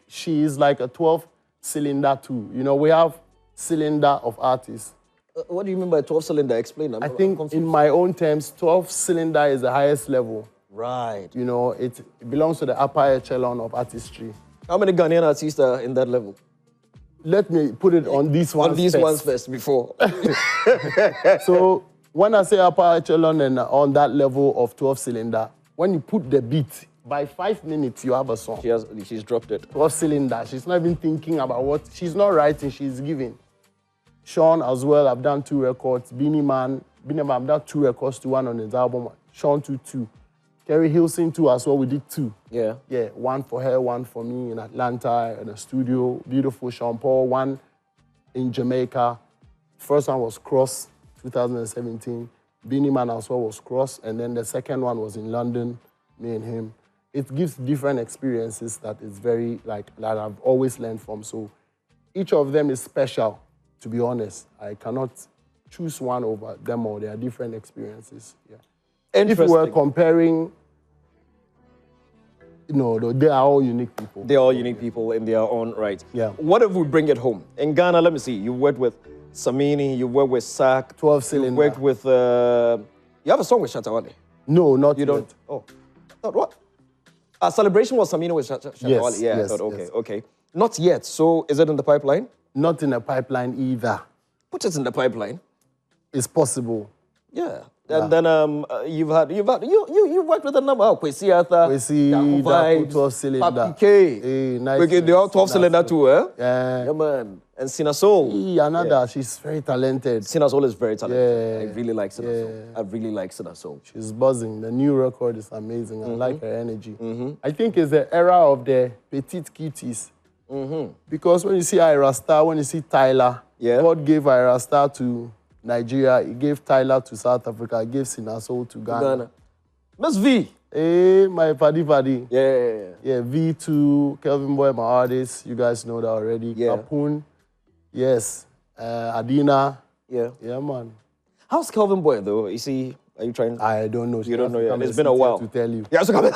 [SPEAKER 2] She is like a 12-cylinder too. You know, we have cylinder of artists.
[SPEAKER 1] What do you mean by 12-cylinder? Explain.
[SPEAKER 2] I think in my own terms, 12-cylinder is the highest level.
[SPEAKER 1] Right.
[SPEAKER 2] You know, it belongs to the upper echelon of artistry.
[SPEAKER 1] How many Ghanaian artists are in that level?
[SPEAKER 2] Let me put it on these ones
[SPEAKER 1] first. On these ones first before.
[SPEAKER 2] So when I say upper echelon and on that level of 12-cylinder, when you put the beat, by 5 minutes you have a song.
[SPEAKER 1] She's dropped it.
[SPEAKER 2] 12-cylinder. She's not even thinking about what, she's not writing, she's giving. Sean as well, I've done 2 records. Beanie Man, I've done 2 records to 1 on his album. Sean 2. Kerry Hilson too as well, we did 2.
[SPEAKER 1] Yeah.
[SPEAKER 2] Yeah, 1 for her, 1 for me in Atlanta, in a studio. Beautiful Sean Paul, 1 in Jamaica. First one was Cross, 2017. Beanie Man as well was Cross. And then the second one was in London, me and him. It gives different experiences that is very, that I've always learned from. So each of them is special, to be honest. I cannot choose one over them all. They are different experiences, yeah. If we were comparing No, they are all unique people.
[SPEAKER 1] They're all unique people in their own right.
[SPEAKER 2] Yeah.
[SPEAKER 1] What if we bring it home? In Ghana, let me see. You worked with Samini, you worked with Sak.
[SPEAKER 2] 12 cylinder.
[SPEAKER 1] You worked with, you have a song with Shatawale?
[SPEAKER 2] No, not
[SPEAKER 1] You don't?
[SPEAKER 2] yet.
[SPEAKER 1] Oh, thought what? Celebration was Samini with Shatawale?
[SPEAKER 2] Yes,
[SPEAKER 1] Yeah,
[SPEAKER 2] yes,
[SPEAKER 1] I thought, okay,
[SPEAKER 2] yes.
[SPEAKER 1] okay. Not yet. So is it in the pipeline?
[SPEAKER 2] Not in a pipeline either.
[SPEAKER 1] Put it in the pipeline.
[SPEAKER 2] It's possible.
[SPEAKER 1] Yeah. And then you've worked with a number of Kwesi Arthur,
[SPEAKER 2] Kwesi,
[SPEAKER 1] Daku
[SPEAKER 2] Daku,
[SPEAKER 1] Vibes,
[SPEAKER 2] 12 cylinder.
[SPEAKER 1] Papi K.
[SPEAKER 2] Hey, nice.
[SPEAKER 1] Okay, they all 12 cylinder too, eh?
[SPEAKER 2] Yeah.
[SPEAKER 1] Yeah, man. And Sina Soul.
[SPEAKER 2] Another, she's very talented.
[SPEAKER 1] Sina Soul is very talented.
[SPEAKER 2] Yeah.
[SPEAKER 1] I really like Sina Soul. I really like Sina Soul.
[SPEAKER 2] She's buzzing. The new record is amazing. I like her energy.
[SPEAKER 1] Mm-hmm.
[SPEAKER 2] I think it's the era of the petite cuties.
[SPEAKER 1] Mm-hmm.
[SPEAKER 2] Because when you see Ira Star, when you see Tyler,
[SPEAKER 1] Yeah.
[SPEAKER 2] God gave Ira Star to Nigeria, he gave Tyler to South Africa, he gave Sina Soul to Ghana.
[SPEAKER 1] Miss V.
[SPEAKER 2] Hey, my paddy.
[SPEAKER 1] Yeah.
[SPEAKER 2] Yeah, V2, Kelvin Boy, my artist. You guys know that already.
[SPEAKER 1] Yeah.
[SPEAKER 2] Kapun. Yes. Adina.
[SPEAKER 1] Yeah.
[SPEAKER 2] Yeah, man.
[SPEAKER 1] How's Kelvin Boy though? Is he? Are you trying?
[SPEAKER 2] I don't know.
[SPEAKER 1] You don't know yet.
[SPEAKER 2] Come
[SPEAKER 1] It's
[SPEAKER 2] and
[SPEAKER 1] been a
[SPEAKER 2] sit here
[SPEAKER 1] while
[SPEAKER 2] to tell you.
[SPEAKER 1] Yeah, so come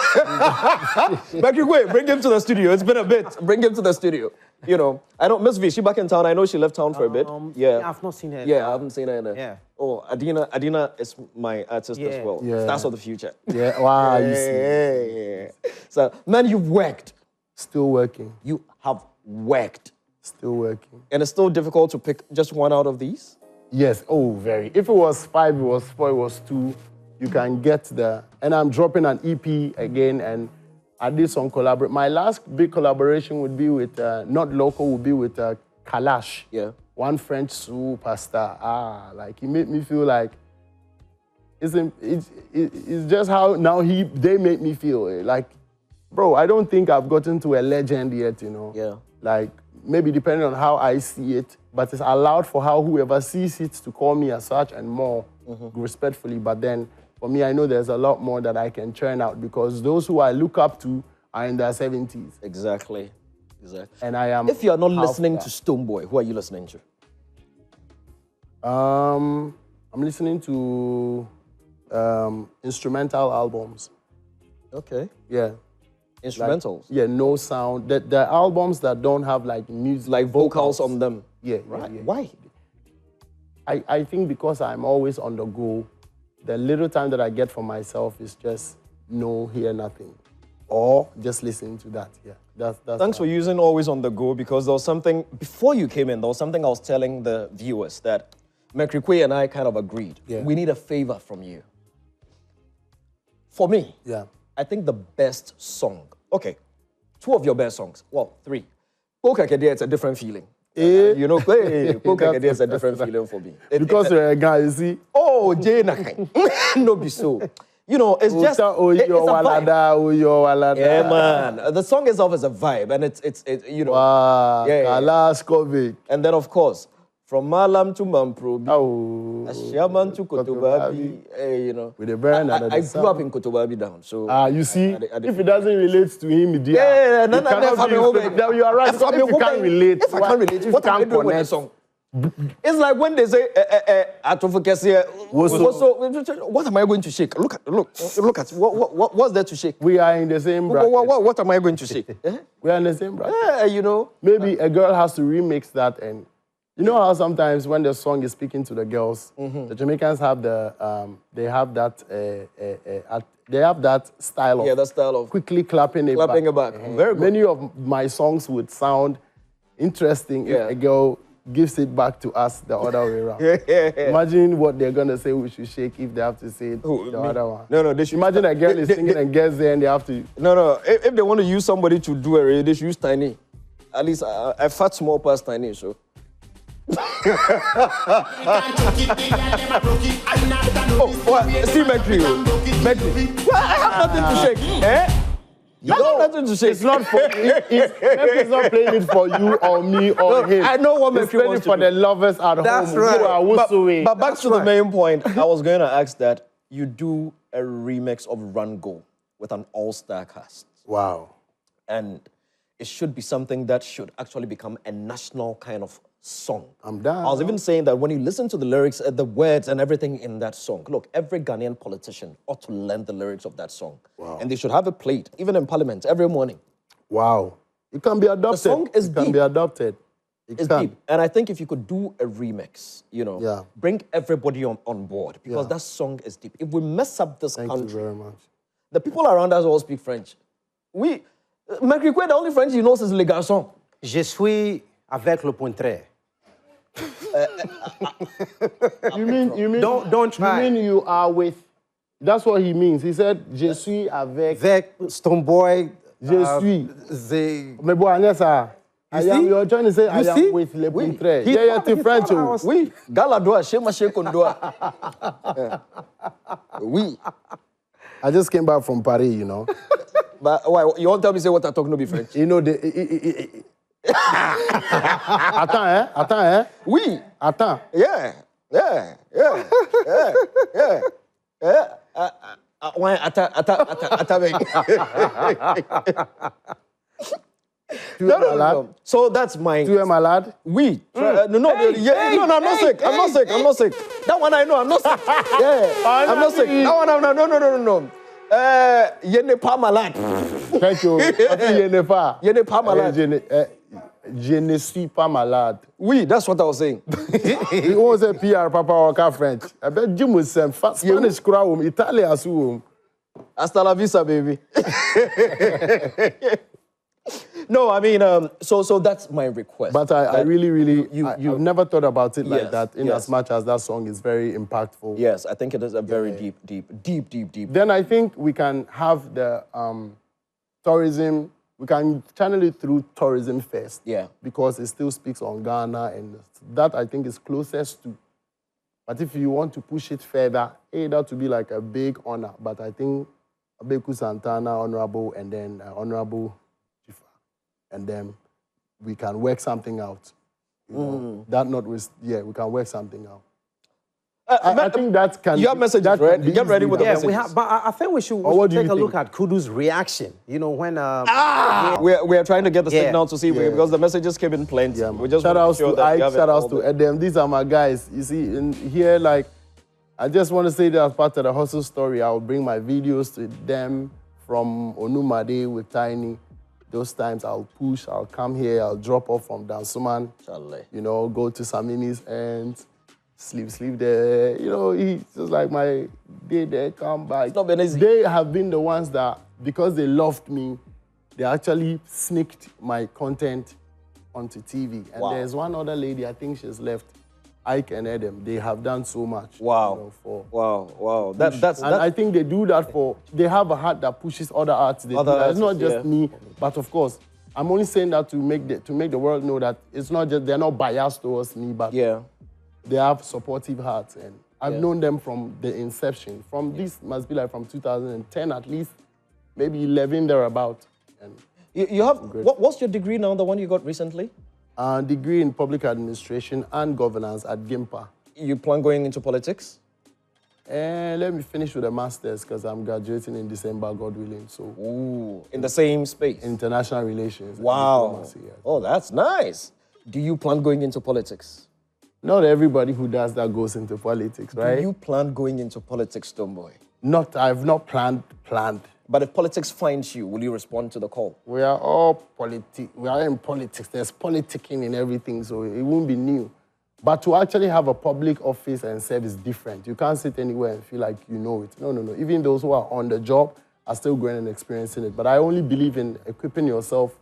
[SPEAKER 1] back away. Bring him to the studio. It's been a bit. Bring him to the studio. You know, I don't Miss V. She back in town. I know she left town for a bit. Yeah.
[SPEAKER 3] I've not seen her.
[SPEAKER 1] Yeah, I haven't seen her in a.
[SPEAKER 3] Yeah.
[SPEAKER 1] Oh, Adina is my artist as well.
[SPEAKER 2] Yeah.
[SPEAKER 1] Stars of the future.
[SPEAKER 2] Yeah, wow, you see.
[SPEAKER 1] Yeah. So, man, you've worked.
[SPEAKER 2] Still working.
[SPEAKER 1] You have worked.
[SPEAKER 2] Still working.
[SPEAKER 1] And it's still difficult to pick just one out of these?
[SPEAKER 2] Yes, oh, very. If it was 5, it was 4, it was 2, you can get the... And I'm dropping an EP again, and I did some collaborate. My last big collaboration would be with, not local, would be with Kalash.
[SPEAKER 1] Yeah.
[SPEAKER 2] One French superstar. Like, he made me feel like... It's just how now they make me feel. Like, bro, I don't think I've gotten to a legend yet, you know?
[SPEAKER 1] Yeah.
[SPEAKER 2] Like, maybe depending on how I see it, but it's allowed for how whoever sees it to call me as such and more respectfully. But then, for me, I know there's a lot more that I can churn out because those who I look up to are in their 70s.
[SPEAKER 1] Exactly.
[SPEAKER 2] And I am...
[SPEAKER 1] If you're not listening to Stonebwoy, who are you listening to?
[SPEAKER 2] I'm listening to instrumental albums.
[SPEAKER 1] Okay.
[SPEAKER 2] Yeah.
[SPEAKER 1] Instrumentals?
[SPEAKER 2] Like, no sound. The albums that don't have like music.
[SPEAKER 1] Like vocals on them?
[SPEAKER 2] Yeah.
[SPEAKER 1] Right.
[SPEAKER 2] Yeah.
[SPEAKER 1] Why?
[SPEAKER 2] I think because I'm always on the go, the little time that I get for myself is just hear nothing. Or just listening to that. Yeah. That's
[SPEAKER 1] Thanks for using always on the go because there was something, before you came in, there was something I was telling the viewers that Mekrikwe and I kind of agreed.
[SPEAKER 2] Yeah.
[SPEAKER 1] We need a favor from you. For me,
[SPEAKER 2] Yeah.
[SPEAKER 1] I think the best song, okay, 2 of your best songs, well, 3. Poka Kedia, it's a different feeling. You know, Poka Kedia is a different feeling for me.
[SPEAKER 2] Because you're a guy, you see.
[SPEAKER 1] Oh, Jay Nakai. No, be so. You know, it's just, it's a vibe. Yeah, man. The song itself is a vibe, and it's you know.
[SPEAKER 2] Wow,
[SPEAKER 1] yeah. And then, of course, from Malam to Mamprobi, Ashaman to Kotobabi, you know.
[SPEAKER 2] With the brand
[SPEAKER 1] I grew up in Kotobabi down, so.
[SPEAKER 2] You see, if it doesn't relate to him,
[SPEAKER 1] no, you are right.
[SPEAKER 2] If you can't relate,
[SPEAKER 1] if I can't relate, what am I doing with the song? It's like when they say, what am I going to shake? Look at what's there to shake?
[SPEAKER 2] We are in the same bracket.
[SPEAKER 1] What am I going to shake?
[SPEAKER 2] We are in the same bracket.
[SPEAKER 1] Yeah, you know.
[SPEAKER 2] Maybe a girl has to remix that, and you know how sometimes when the song is speaking to the girls, the Jamaicans have they have that style of,
[SPEAKER 1] that style of
[SPEAKER 2] quickly clapping it back.
[SPEAKER 1] Very good.
[SPEAKER 2] Many of my songs would sound interesting if a girl gives it back to us the other way around. Imagine what they're gonna say we should shake if they have to say it the other one.
[SPEAKER 1] No, they should.
[SPEAKER 2] Imagine a girl is singing and gets there and they have to.
[SPEAKER 1] No. If they want to use somebody to do it, they should use Tiny. At least I fat small past Tiny, so. See Mercury. I have nothing to shake. I have nothing to shake.
[SPEAKER 2] It's not for you. It's not playing it for you or me or him.
[SPEAKER 1] I know what Mercury wants to
[SPEAKER 2] for
[SPEAKER 1] do.
[SPEAKER 2] the lovers at
[SPEAKER 3] That's
[SPEAKER 2] home.
[SPEAKER 3] right.
[SPEAKER 1] But back to the main point, I was going to ask that you do a remix of Run Go with an all-star cast.
[SPEAKER 2] Wow.
[SPEAKER 1] And it should be something that should actually become a national kind of song.
[SPEAKER 2] I'm down.
[SPEAKER 1] I was even saying that when you listen to the lyrics, the words and everything in that song, look, every Ghanaian politician ought to learn the lyrics of that song.
[SPEAKER 2] Wow.
[SPEAKER 1] And they should have it played, even in parliament, every morning.
[SPEAKER 2] Wow. It can be adopted.
[SPEAKER 1] The song is
[SPEAKER 2] It can
[SPEAKER 1] deep.
[SPEAKER 2] be adopted.
[SPEAKER 1] It's deep. And I think if you could do a remix, you know,
[SPEAKER 2] Yeah.
[SPEAKER 1] bring everybody on board, because that song is deep. If we mess up this
[SPEAKER 2] Thank
[SPEAKER 1] country,
[SPEAKER 2] you very much.
[SPEAKER 1] the people around us all speak French. Makrikwe, the only French he knows is Le Garçon.
[SPEAKER 3] Je suis avec le pointeur.
[SPEAKER 2] You mean
[SPEAKER 3] Don't try.
[SPEAKER 2] You mean you are with? That's what he means. He said, "Je suis avec."
[SPEAKER 3] Avec Stonebwoy.
[SPEAKER 2] Je suis. Mais bon, Agnès, you're trying to say I am with Le Pointre. Yeah, it's French.
[SPEAKER 1] Oui, Galadoa, Shema Shekondoa. Oui.
[SPEAKER 2] I just came back from Paris, you know.
[SPEAKER 1] But why? You won't tell me say what I talk no be French?
[SPEAKER 2] You know, Attends.
[SPEAKER 1] Oui.
[SPEAKER 2] Attends.
[SPEAKER 1] Yeah. Ouais, attends. No. So that's my...
[SPEAKER 2] Tu es malade?
[SPEAKER 1] Oui. No, I'm not sick. I'm not sick. That one I know, I'm not sick. Yeah, I'm not sick. That one, no. Je n'ai pas malade.
[SPEAKER 2] Thank you. Je n'ai pas.
[SPEAKER 1] Je n'ai pas malade.
[SPEAKER 2] Je ne suis pas malade.
[SPEAKER 1] Oui, that's what I was saying.
[SPEAKER 2] He won't say PR, Papa, or French. I bet Jim was saying Spanish, Italian, as well.
[SPEAKER 1] Hasta la vista, baby. No, I mean, so that's my request.
[SPEAKER 2] But I really, I've never thought about it like that, in as much as that song is very impactful.
[SPEAKER 1] Yes, I think it is a very deep.
[SPEAKER 2] Then I think we can have the tourism, we can channel it through tourism first.
[SPEAKER 1] Yeah.
[SPEAKER 2] Because it still speaks on Ghana, and that I think is closest to. But if you want to push it further, that would be like a big honor. But I think Abeku Santana, Honorable, and then Honorable Chifa. And then we can work something out. You know, we can work something out. I think that can...
[SPEAKER 1] You have messages, right? Get ready with the messages.
[SPEAKER 3] We have, but I think we should take a look at Kudu's reaction. You know, when...
[SPEAKER 1] We are trying to get the signal to see, because the messages came in plenty.
[SPEAKER 2] Yeah,
[SPEAKER 1] we just
[SPEAKER 2] shout outs to Ike, shout outs to Edem. These are my guys. You see, in here, like, I just want to say that as part of the hustle story, I will bring my videos to them from Onumade with Tiny. Those times I'll push, I'll come here, I'll drop off from Dansuman. You know, go to Samini's and sleep there. You know, it's just like my day there, come back.
[SPEAKER 1] It's not been easy.
[SPEAKER 2] They have been the ones that, because they loved me, they actually sneaked my content onto TV. And there's one other lady, I think she's left, Ike and Edem. They have done so much.
[SPEAKER 1] Wow.
[SPEAKER 2] You know,
[SPEAKER 1] Wow.
[SPEAKER 2] I think they do that they have a heart that pushes other arts. It's not just me, but of course, I'm only saying that to make the world know that it's not just, they're not biased towards me, but they have supportive hearts. And I've known them from the inception. This must be like from 2010 at least, maybe 11 thereabout. And
[SPEAKER 1] you have, what's your degree now, the one you got recently?
[SPEAKER 2] Degree in public administration and governance at GIMPA.
[SPEAKER 1] You plan going into politics?
[SPEAKER 2] Let me finish with a master's because I'm graduating in December, God willing. So,
[SPEAKER 1] in the same space?
[SPEAKER 2] International relations.
[SPEAKER 1] Wow. Oh, that's nice. Do you plan going into politics?
[SPEAKER 2] Not everybody who does that goes into politics, right?
[SPEAKER 1] Do you plan going into politics, Stonebwoy?
[SPEAKER 2] I've not planned.
[SPEAKER 1] But if politics finds you, will you respond to the call?
[SPEAKER 2] We are all we are in politics. There's politicking in everything, so it won't be new. But to actually have a public office and serve is different. You can't sit anywhere and feel like you know it. No. Even those who are on the job are still growing and experiencing it. But I only believe in equipping yourself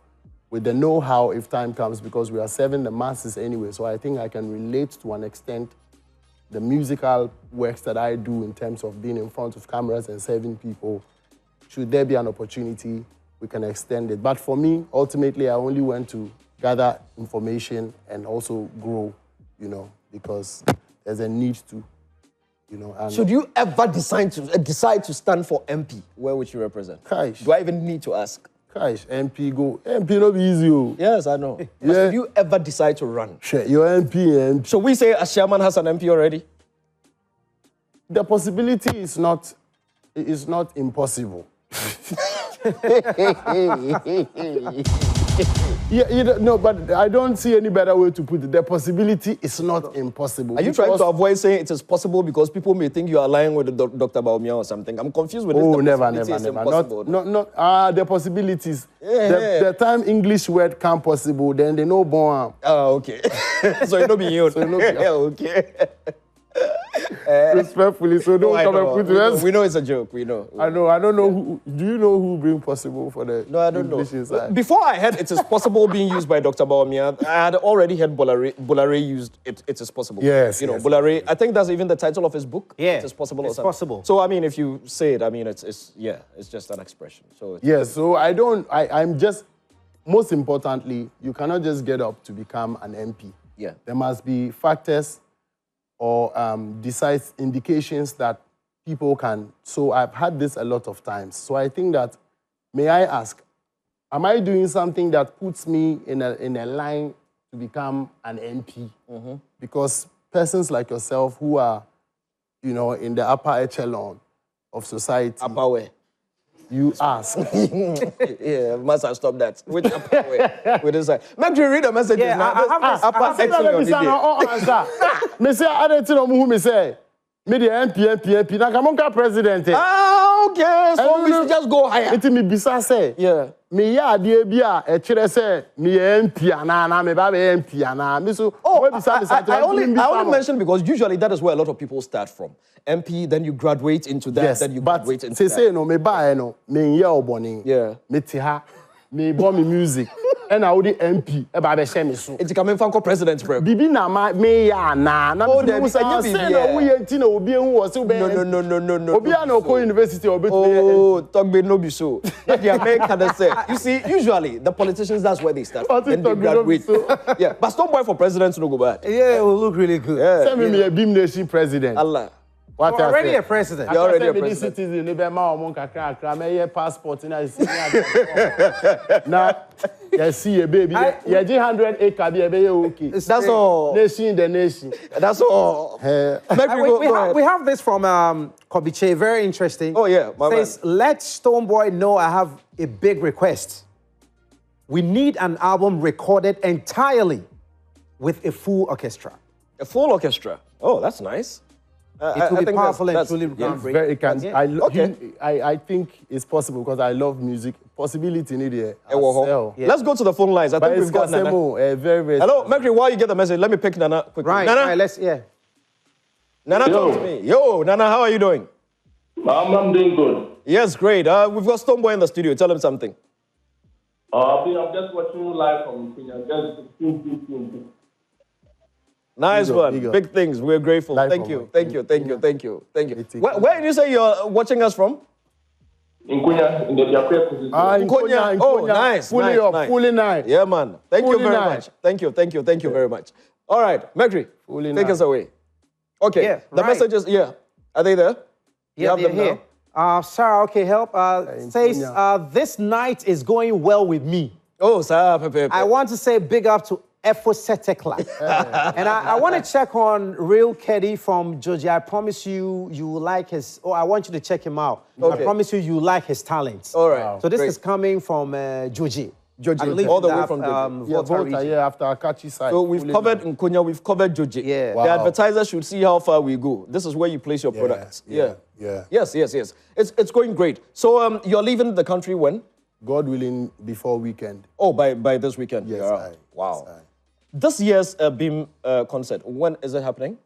[SPEAKER 2] with the know-how if time comes, because we are serving the masses anyway. So I think I can relate to an extent the musical works that I do in terms of being in front of cameras and serving people. Should there be an opportunity, we can extend it. But for me, ultimately, I only went to gather information and also grow, you know, because there's a need to, you know. And
[SPEAKER 1] should you ever decide to stand for MP, where would you represent?
[SPEAKER 2] Kaish.
[SPEAKER 1] Do I even need to ask?
[SPEAKER 2] Kaish, MP no be easy.
[SPEAKER 1] Yes, I know. But should you ever decide to run?
[SPEAKER 2] Sure, you're MP.
[SPEAKER 1] So we say a chairman has an MP already?
[SPEAKER 2] The possibility is not impossible. No, but I don't see any better way to put it. The possibility is not impossible.
[SPEAKER 1] Are you trying to avoid saying it is possible because people may think you are lying with Dr. Baumia or something? I'm confused with this.
[SPEAKER 2] Oh, never.
[SPEAKER 1] Not
[SPEAKER 2] the possibilities. The time English word come possible, then they know born.
[SPEAKER 1] Oh, okay. So it no be you. Okay.
[SPEAKER 2] Respectfully, so don't come and put us.
[SPEAKER 1] We know it's a joke. We know.
[SPEAKER 2] I know. I don't know who. Do you know who bring possible for the?
[SPEAKER 1] No, I don't
[SPEAKER 2] English
[SPEAKER 1] know.
[SPEAKER 2] Inside?
[SPEAKER 1] Before I heard it is possible being used by Dr. Baumia, I had already heard Bolare used it is possible.
[SPEAKER 2] Yes.
[SPEAKER 1] You know, Bolare. I think that's even the title of his book.
[SPEAKER 3] Yeah.
[SPEAKER 1] It is possible.
[SPEAKER 3] It's possible.
[SPEAKER 1] So I mean, if you say it, I mean, it's just an expression. So
[SPEAKER 2] Yes. So I'm just. Most importantly, you cannot just get up to become an MP.
[SPEAKER 1] Yeah.
[SPEAKER 2] There must be factors or decisive indications that people can. So I've had this a lot of times. So I think that, may I ask, am I doing something that puts me in a line to become an MP? Mm-hmm. Because persons like yourself who are, in the upper echelon of society.
[SPEAKER 1] Upper way.
[SPEAKER 2] You ask.
[SPEAKER 1] Yeah, must have stopped that. Which upper way? With this side. Make you read the messages
[SPEAKER 3] Yeah,
[SPEAKER 1] now.
[SPEAKER 3] I have this.
[SPEAKER 1] Upper echelon.
[SPEAKER 2] Me say, I don't know who me say. Me the MP. Now come on, president.
[SPEAKER 1] Ah, okay. So we should just go higher.
[SPEAKER 2] It me bisa say.
[SPEAKER 1] Yeah.
[SPEAKER 2] Me ya die bia e kire say me MP ana me ba be MP ana me so
[SPEAKER 1] I only mentioned because usually that is where a lot of people start from. MP, then you graduate into that,
[SPEAKER 2] yes,
[SPEAKER 1] then you
[SPEAKER 2] but
[SPEAKER 1] graduate into that.
[SPEAKER 2] Say no me ba no me ya oboni.
[SPEAKER 1] Yeah.
[SPEAKER 2] Me ti ha me bo me music. And I would MP e ba be share me so.
[SPEAKER 1] It's coming from president bro.
[SPEAKER 2] Bibi na ma me ya na me say no we enti na obi ehun wo se be.
[SPEAKER 1] No.
[SPEAKER 2] Obi na ko university obi.
[SPEAKER 1] Oh, talk be no be so. That the American they say. You see, usually the politicians that's where they start. Then they graduate. Yeah, but Stonebwoy for president no go bad.
[SPEAKER 3] Yeah, it will look really good.
[SPEAKER 1] Yeah.
[SPEAKER 2] Send me a Beam Nation president.
[SPEAKER 1] Allah.
[SPEAKER 3] You're already a president.
[SPEAKER 1] You're already a president.
[SPEAKER 2] Citizen, passport now, you see a baby. You 100 acre, be okay.
[SPEAKER 1] That's all.
[SPEAKER 2] Nation the nation.
[SPEAKER 1] That's all.
[SPEAKER 3] We have this from Kobiche, very interesting.
[SPEAKER 1] Oh yeah,
[SPEAKER 3] says, let Stonebwoy know I have a big request. We need an album recorded entirely with a full orchestra.
[SPEAKER 1] A full orchestra. Oh, that's nice.
[SPEAKER 3] It will be powerful and truly groundbreaking.
[SPEAKER 2] I think it's possible because I love music. Possibility in it.
[SPEAKER 1] Let's go to the phone lines. I think we've got Nana.
[SPEAKER 2] Very
[SPEAKER 1] hello, Mercury, while you get the message, let me pick Nana quickly.
[SPEAKER 3] Right,
[SPEAKER 1] Nana, talk to me. Yo, Nana, how are you doing?
[SPEAKER 4] I'm doing good.
[SPEAKER 1] Yes, great. We've got Stonebwoy in the studio. Tell him something.
[SPEAKER 4] I'm just watching you live from Kenya.
[SPEAKER 1] Nice one. Big things. We're grateful. Thank you. Where did you say you're watching us from?
[SPEAKER 4] In Kenya, in the Biafra position.
[SPEAKER 1] In Kenya. Oh, nice.
[SPEAKER 2] Fully nice.
[SPEAKER 1] Yeah, man. Thank you very much. Thank you very much. All right, Mercury, take us away. Okay.
[SPEAKER 3] Yeah,
[SPEAKER 1] the messages, are they there?
[SPEAKER 3] Yeah, they're here. Sarah, okay, help. Says, this night is going well with me.
[SPEAKER 1] Oh, Sarah.
[SPEAKER 3] I want to say big up to Efosetekla. And I want to check on Real Keddy from Georgia. I promise you will like his... Oh, I want you to check him out. Okay. I promise you will like his talents.
[SPEAKER 1] All right.
[SPEAKER 3] Wow. So this is coming from Georgia.
[SPEAKER 1] All the way from
[SPEAKER 2] Georgia. After Akachi side.
[SPEAKER 1] So we've covered Nkonya, we've covered Georgia.
[SPEAKER 3] Yeah.
[SPEAKER 1] Wow. The advertisers should see how far we go. This is where you place your products. Yeah. Yes. It's going great. So you're leaving the country when?
[SPEAKER 2] God willing, before weekend.
[SPEAKER 1] Oh, by this weekend?
[SPEAKER 2] Yes.
[SPEAKER 1] Wow. Yes, this year's BIM concert, when is it happening?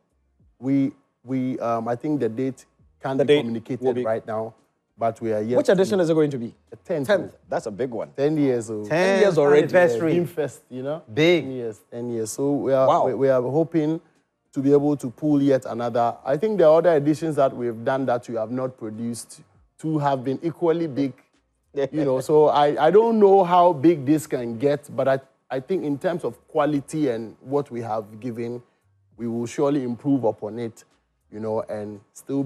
[SPEAKER 2] I think the date can't be communicated right now, but we are yet.
[SPEAKER 1] Which edition is it going to be?
[SPEAKER 2] The 10th.
[SPEAKER 1] 10th. That's a big one.
[SPEAKER 2] 10 years old.
[SPEAKER 3] 10 years already.
[SPEAKER 2] BIM Fest,
[SPEAKER 3] Big.
[SPEAKER 2] 10 years. So we are hoping to be able to pull yet another. I think the other editions that we've done that you have not produced to have been equally big. So I don't know how big this can get, but I think in terms of quality and what we have given, we will surely improve upon it, and still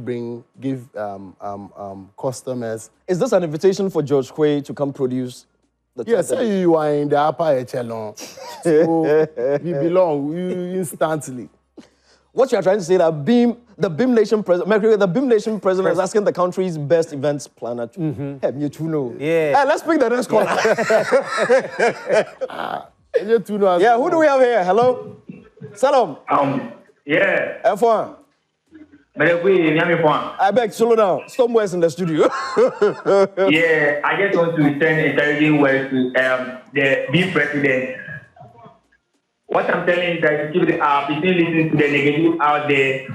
[SPEAKER 2] give customers.
[SPEAKER 1] Is this an invitation for George Quay to come produce the
[SPEAKER 2] Yes, say you are in the upper echelon. So we belong instantly.
[SPEAKER 1] what you are trying to say that the Beam Nation president, the Beam Nation president is asking the country's best events planner to help you to know.
[SPEAKER 3] Yeah.
[SPEAKER 1] Hey, let's pick the next caller.
[SPEAKER 2] Yeah,
[SPEAKER 1] who do we have here? Hello? Salam.
[SPEAKER 5] Yeah.
[SPEAKER 1] F1. I beg, slow down. Stonebwoy is in the studio.
[SPEAKER 5] Yeah, I just want to send encouraging words to the Beam president. What I'm telling you is that keep it up. If you listen to the negative out there,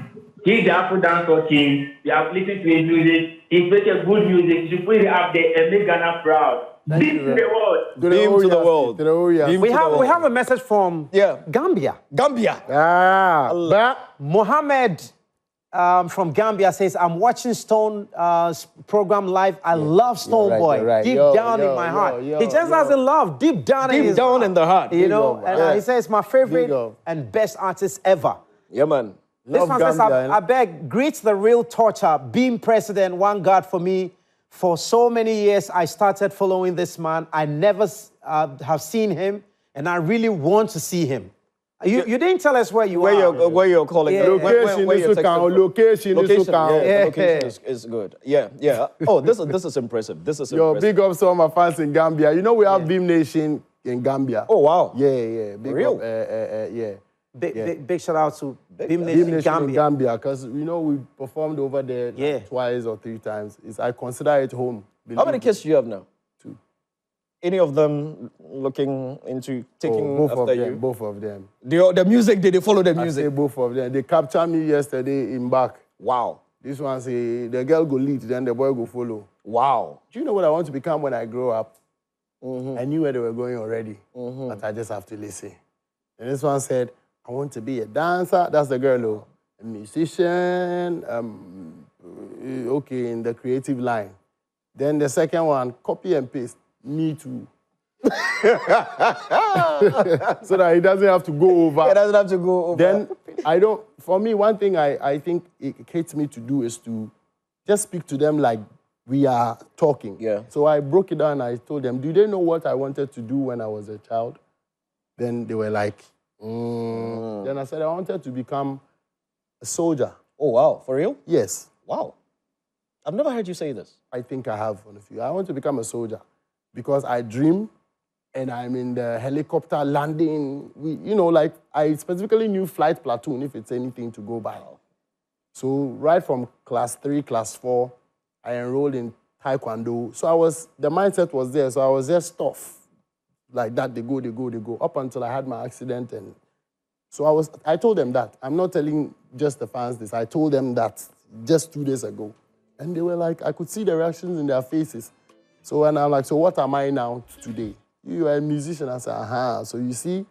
[SPEAKER 5] he's the Afro-dancehall king. You have listened to his music. He's making good music. You should put it up there and make Ghana proud. Beam to the world.
[SPEAKER 1] Beam to the world.
[SPEAKER 3] We have a message from Gambia.
[SPEAKER 1] Gambia.
[SPEAKER 3] Mohammed from Gambia says, I'm watching Stone's program live. I love Stonebwoy.
[SPEAKER 2] You're right.
[SPEAKER 3] Deep down in my heart. He just has a love deep down in his heart.
[SPEAKER 1] In the heart.
[SPEAKER 3] You know, and he says, my favorite and best artist ever.
[SPEAKER 1] Yeah, man.
[SPEAKER 3] This one says, I beg, greet the real torture, Beam president, one God for me. For so many years, I started following this man. I never have seen him, and I really want to see him. You didn't tell us where you are.
[SPEAKER 1] Where you're calling.
[SPEAKER 2] Yeah. Location
[SPEAKER 1] is good. Yeah. Oh, this is impressive. This is
[SPEAKER 2] Yo,
[SPEAKER 1] impressive.
[SPEAKER 2] big up to all my fans in Gambia. You know we have Beam Nation in Gambia.
[SPEAKER 1] Oh, wow.
[SPEAKER 2] Yeah. Big
[SPEAKER 1] real?
[SPEAKER 2] Up,
[SPEAKER 3] Big shout out to Beam
[SPEAKER 2] Nation
[SPEAKER 3] Nation
[SPEAKER 2] in
[SPEAKER 3] Gambia.
[SPEAKER 2] Gambia, because we performed over there like, twice or 3 times. I consider it home.
[SPEAKER 1] How many kids do you have now?
[SPEAKER 2] 2.
[SPEAKER 1] Any of them looking into taking
[SPEAKER 2] both
[SPEAKER 1] after
[SPEAKER 2] of them,
[SPEAKER 1] you?
[SPEAKER 2] Both of them.
[SPEAKER 1] The music, did they follow the
[SPEAKER 2] I
[SPEAKER 1] music?
[SPEAKER 2] say both of them. They captured me yesterday in back.
[SPEAKER 1] Wow.
[SPEAKER 2] This one say the girl go lead, then the boy go follow.
[SPEAKER 1] Wow.
[SPEAKER 2] Do you know what I want to become when I grow up? I knew where they were going already, but I just have to listen. And this one said, I want to be a dancer. That's the girl, though. A musician, okay, in the creative line. Then the second one, copy and paste. Me too. So that he doesn't have to go over.
[SPEAKER 1] He doesn't have to go over.
[SPEAKER 2] Then for me, one thing I think it hates me to do is to just speak to them like we are talking.
[SPEAKER 1] Yeah.
[SPEAKER 2] So I broke it down and I told them, do they know what I wanted to do when I was a child? Then they were like, Then I said I wanted to become a soldier.
[SPEAKER 1] Oh, wow. For real?
[SPEAKER 2] Yes.
[SPEAKER 1] Wow. I've never heard you say this.
[SPEAKER 2] I think I have on a few. I want to become a soldier because I dream and I'm in the helicopter landing. I specifically knew flight platoon if it's anything to go by. So right from class 3, class 4, I enrolled in Taekwondo. So the mindset was there. So I was just tough. Like that, they go, up until I had my accident. And so I told them that. I'm not telling just the fans this. I told them that just 2 days ago. And they were like, I could see the reactions in their faces. So when I'm like, so what am I now today? You are a musician. I said, So you see,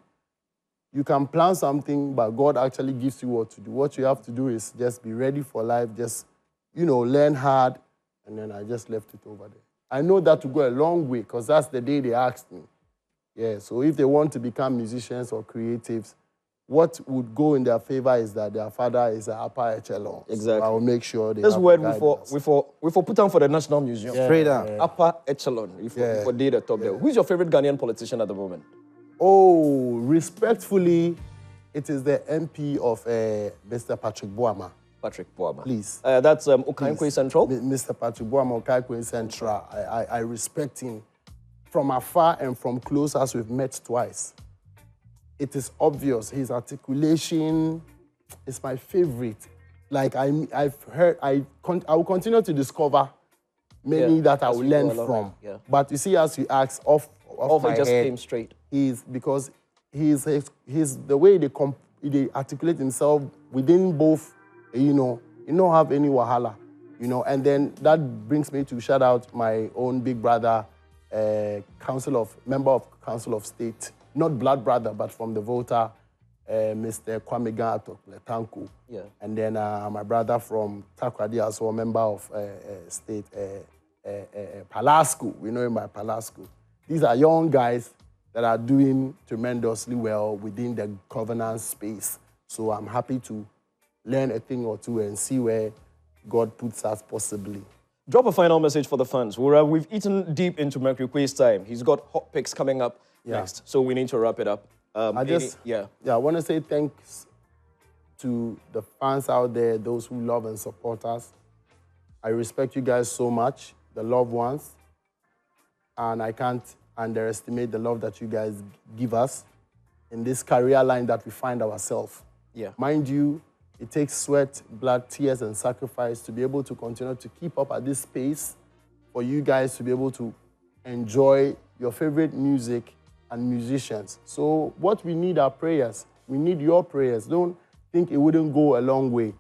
[SPEAKER 2] you can plan something, but God actually gives you what to do. What you have to do is just be ready for life, just, learn hard. And then I just left it over there. I know that to go a long way because that's the day they asked me. Yeah, so if they want to become musicians or creatives, what would go in their favor is that their father is an upper echelon.
[SPEAKER 1] Exactly.
[SPEAKER 2] So I will make sure they
[SPEAKER 1] this
[SPEAKER 2] have
[SPEAKER 1] word we for put on for the National Museum.
[SPEAKER 3] Yeah. Straight up.
[SPEAKER 1] Upper echelon. For the top there. Who's your favorite Ghanaian politician at the moment?
[SPEAKER 2] Oh, respectfully, it is the MP of Mr. Patrick Boama.
[SPEAKER 1] Patrick Boama.
[SPEAKER 2] Please.
[SPEAKER 1] That's Okankwe Central?
[SPEAKER 2] Mr. Patrick Boama, Okankwe Central. I respect him from afar and from close, as we've met twice. It is obvious. His articulation is my favorite. Like I've heard, I will continue to discover many that I will learn from.
[SPEAKER 1] Yeah.
[SPEAKER 2] But you see, as you ask, off my
[SPEAKER 1] it just
[SPEAKER 2] head,
[SPEAKER 1] came straight.
[SPEAKER 2] Because he's the way they articulate himself within both, you don't have any wahala, And then that brings me to shout out my own big brother, member of Council of State. Not blood brother, but from the voter, Mr. Kwame Tanku.
[SPEAKER 1] Yeah.
[SPEAKER 2] And then my brother from Takrady, also a member of state, Palasco. We know him by Palasco. These are young guys that are doing tremendously well within the governance space. So I'm happy to learn a thing or two and see where God puts us possibly.
[SPEAKER 1] Drop a final message for the fans. We've eaten deep into Mercury Quiz time. He's got hot picks coming up next, so we need to wrap it up.
[SPEAKER 2] I want to say thanks to the fans out there, those who love and support us. I respect you guys so much, the loved ones, and I can't underestimate the love that you guys give us in this career line that we find ourselves.
[SPEAKER 1] Yeah.
[SPEAKER 2] Mind you, it takes sweat, blood, tears, and sacrifice to be able to continue to keep up at this pace for you guys to be able to enjoy your favorite music and musicians. So what we need are prayers. We need your prayers. Don't think it wouldn't go a long way.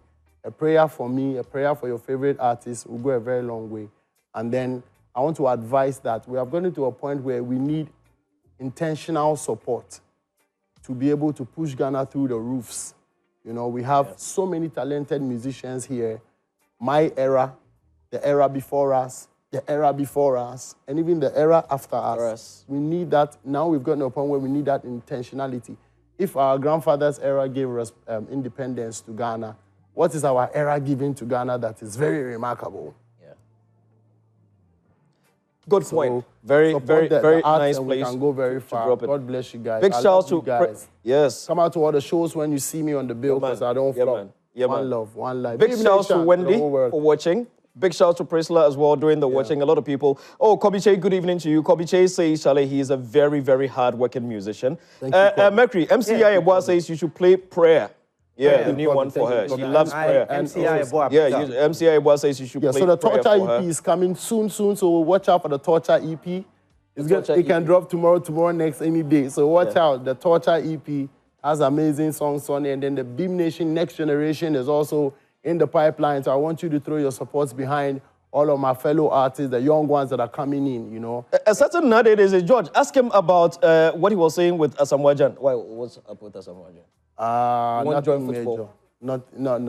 [SPEAKER 2] A prayer for me, a prayer for your favorite artist will go a very long way. And then I want to advise that we have gotten to a point where we need intentional support to be able to push Ghana through the roofs. You know, we have so many talented musicians here. My era, the era before us, the era before us, and even the era after us. We need that. Now we've gotten to a point where we need that intentionality. If our grandfather's era gave us independence to Ghana, what is our era giving to Ghana that is very remarkable?
[SPEAKER 1] Yeah. Good point. Very nice place.
[SPEAKER 2] We can go very far. God bless you guys.
[SPEAKER 1] Big shout out to
[SPEAKER 2] you guys.
[SPEAKER 1] Yes.
[SPEAKER 2] Come out to all the shows when you see me on the bill because I don't flop. One love, one life.
[SPEAKER 1] Big shout out to Wendy for watching. Big shout out to Priscilla as well doing the watching. A lot of people. Oh, Kobiche, good evening to you. Kobiche says, Charlie, he is a very, very hard-working musician.
[SPEAKER 2] Thank you,
[SPEAKER 1] Mercury, MCI Eboa says you should play Prayer. Yeah, the new one for her. She loves prayer.
[SPEAKER 3] MCI Eboa.
[SPEAKER 1] Yeah, MCI Eboa says you should play
[SPEAKER 2] so the
[SPEAKER 1] Prayer
[SPEAKER 2] Torture
[SPEAKER 1] for
[SPEAKER 2] EP
[SPEAKER 1] her.
[SPEAKER 2] is coming soon, so watch out for the Torture EP. It can drop tomorrow next, any day. So watch out. The Torture EP has amazing songs on it. And then the Beam Nation Next Generation is also in the pipeline. So I want you to throw your supports behind all of my fellow artists, the young ones that are coming in, you know.
[SPEAKER 1] A certain nowadays is George. Ask him about what he was saying with Asamoah. Why? What's up with Asamoah?
[SPEAKER 2] Nothing major.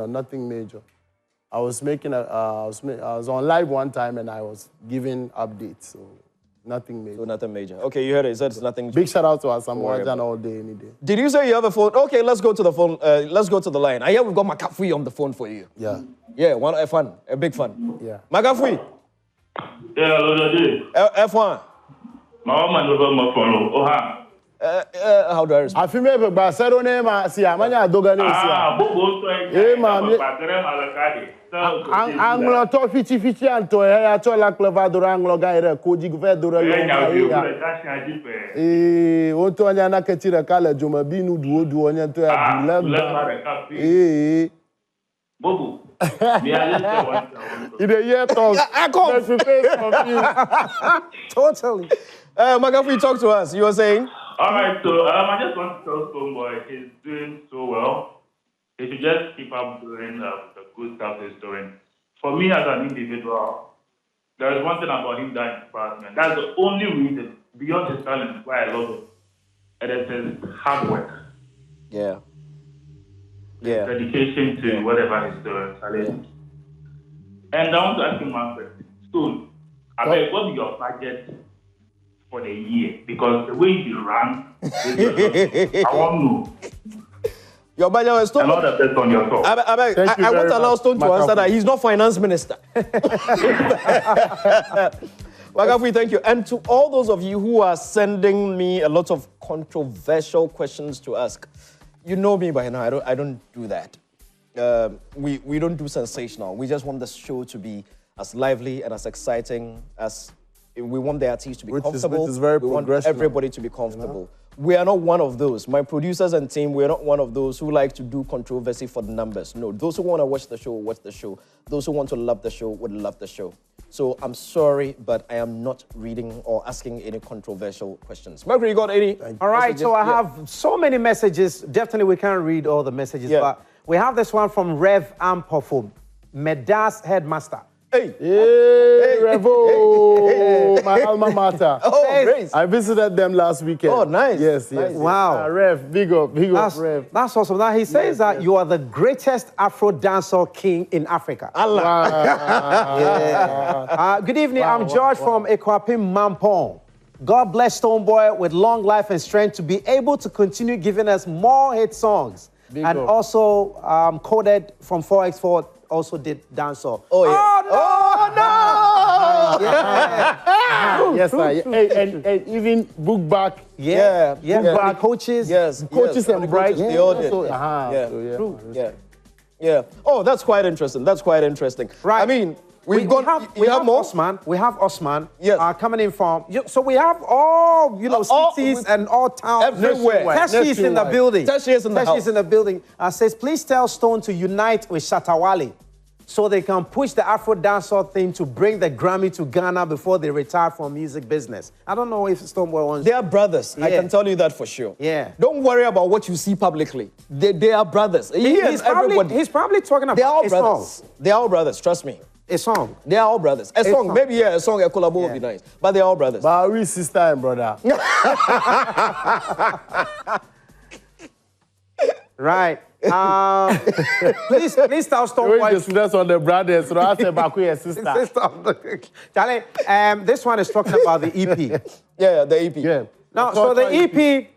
[SPEAKER 2] Nothing major. I was making I was on live one time and I was giving updates, so nothing major.
[SPEAKER 1] So nothing major. Okay, you heard it. He said it's nothing.
[SPEAKER 2] Big shout out to Asamoah all day, any day.
[SPEAKER 1] Did you say you have a phone? Okay, let's go to the phone. Let's go to the line. I hear we've got Makafui on the phone for you.
[SPEAKER 2] Yeah.
[SPEAKER 1] Yeah, a fan, a big fan.
[SPEAKER 2] Yeah.
[SPEAKER 1] Makafui.
[SPEAKER 4] Yeah, hello, Daddy.
[SPEAKER 1] F1.
[SPEAKER 4] My man over my phone. Oha.
[SPEAKER 1] How do I respond?
[SPEAKER 2] I feel maybe but say don't name see amanya doga no see.
[SPEAKER 4] Bobo so
[SPEAKER 2] Eh ma me. Anglo to fichi anto ya to la clevador anglo gaire koji gvedor lo. O to anya na ketira kala joma binu duodu onya to ya dulem.
[SPEAKER 4] Bobo.
[SPEAKER 2] In a year talk.
[SPEAKER 3] Totally.
[SPEAKER 1] Makafui, talk to us. You were saying?
[SPEAKER 4] All right, so I just want to tell Stonebwoy he's doing so well. He should just keep up doing the good stuff he's doing. For me as an individual, there is one thing about him that inspires me. That's the only reason, beyond his talent, why I love him. And it's his hard work.
[SPEAKER 1] Yeah.
[SPEAKER 4] His dedication to whatever he's doing. And I want to ask him one question. Stone, I beg, what is your budget for the year? Because the way you run, I want to know.
[SPEAKER 1] Your budget is Stone.
[SPEAKER 4] And all the best on your talk.
[SPEAKER 1] I won't allow Stone to answer that. He's not finance minister. Makafui, thank you. And to all those of you who are sending me a lot of controversial questions to ask, you know me by now. I don't do that. We don't do sensational. We just want the show to be as lively and as exciting as we want the artists to be comfortable.
[SPEAKER 2] Which is very
[SPEAKER 1] we want everybody to be comfortable. You know? We are not one of those. My producers and team, we're not one of those who like to do controversy for the numbers. No, those who want to watch the show, watch the show. Those who want to love the show, would love the show. So I'm sorry, but I am not reading or asking any controversial questions. Mercury, you got any?
[SPEAKER 3] All right, so I have so many messages. Definitely we can't read all the messages, but we have this one from Rev Ampofo, Medas Headmaster.
[SPEAKER 1] Hey,
[SPEAKER 2] Revo, my alma mater.
[SPEAKER 1] Oh, great.
[SPEAKER 2] I visited them last weekend.
[SPEAKER 1] Oh, nice.
[SPEAKER 2] Yes.
[SPEAKER 3] Wow.
[SPEAKER 2] Rev, big up, Rev.
[SPEAKER 3] That's awesome. Now, he says that you are the greatest Afro-dancehall king in Africa.
[SPEAKER 1] Allah.
[SPEAKER 3] Wow. Good evening. I'm George from Ekwapim Mampong. God bless Stonebwoy with long life and strength to be able to continue giving us more hit songs. Big and up. Also, Coded from 4x4 also did dancehall.
[SPEAKER 1] Oh, yeah.
[SPEAKER 3] Oh, no!
[SPEAKER 2] Yes, sir. And even book back.
[SPEAKER 3] Yeah.
[SPEAKER 2] Book back.
[SPEAKER 3] Coaches.
[SPEAKER 1] Yes.
[SPEAKER 2] Coaches and brides.
[SPEAKER 1] They all did.
[SPEAKER 2] So,
[SPEAKER 1] Yeah. Yeah. Oh, that's quite interesting. That's quite interesting.
[SPEAKER 3] Right.
[SPEAKER 1] I mean,
[SPEAKER 3] we have
[SPEAKER 1] more?
[SPEAKER 3] Osman. We have Osman.
[SPEAKER 1] Yes.
[SPEAKER 3] Coming in from. So we have all cities and all towns
[SPEAKER 1] everywhere.
[SPEAKER 3] Teshi is in the building.
[SPEAKER 1] Teshi is in the house.
[SPEAKER 3] Teshi is in the building. Says, please tell Stone to unite with Shatawale, so they can push the Afro-dancehall thing to bring the Grammy to Ghana before they retire from music business. I don't know if Stonebwoy wants...
[SPEAKER 1] They are brothers. I can tell you that for sure.
[SPEAKER 3] Yeah.
[SPEAKER 1] Don't worry about what you see publicly. They are brothers.
[SPEAKER 3] He's probably talking about
[SPEAKER 1] they are all
[SPEAKER 3] a
[SPEAKER 1] brothers.
[SPEAKER 3] song.
[SPEAKER 1] They are all brothers, trust me.
[SPEAKER 3] A song.
[SPEAKER 1] They are all brothers. A song. Maybe, a song, a collabo would be nice. But they are all brothers.
[SPEAKER 2] But we sister and brother.
[SPEAKER 3] Right. Please tell Stonebwoy.
[SPEAKER 2] The students on the brothers, so I say back with sister.
[SPEAKER 3] Charlie, this one is talking about the EP.
[SPEAKER 1] Yeah, the EP.
[SPEAKER 2] Yeah.
[SPEAKER 3] Now, so the EP,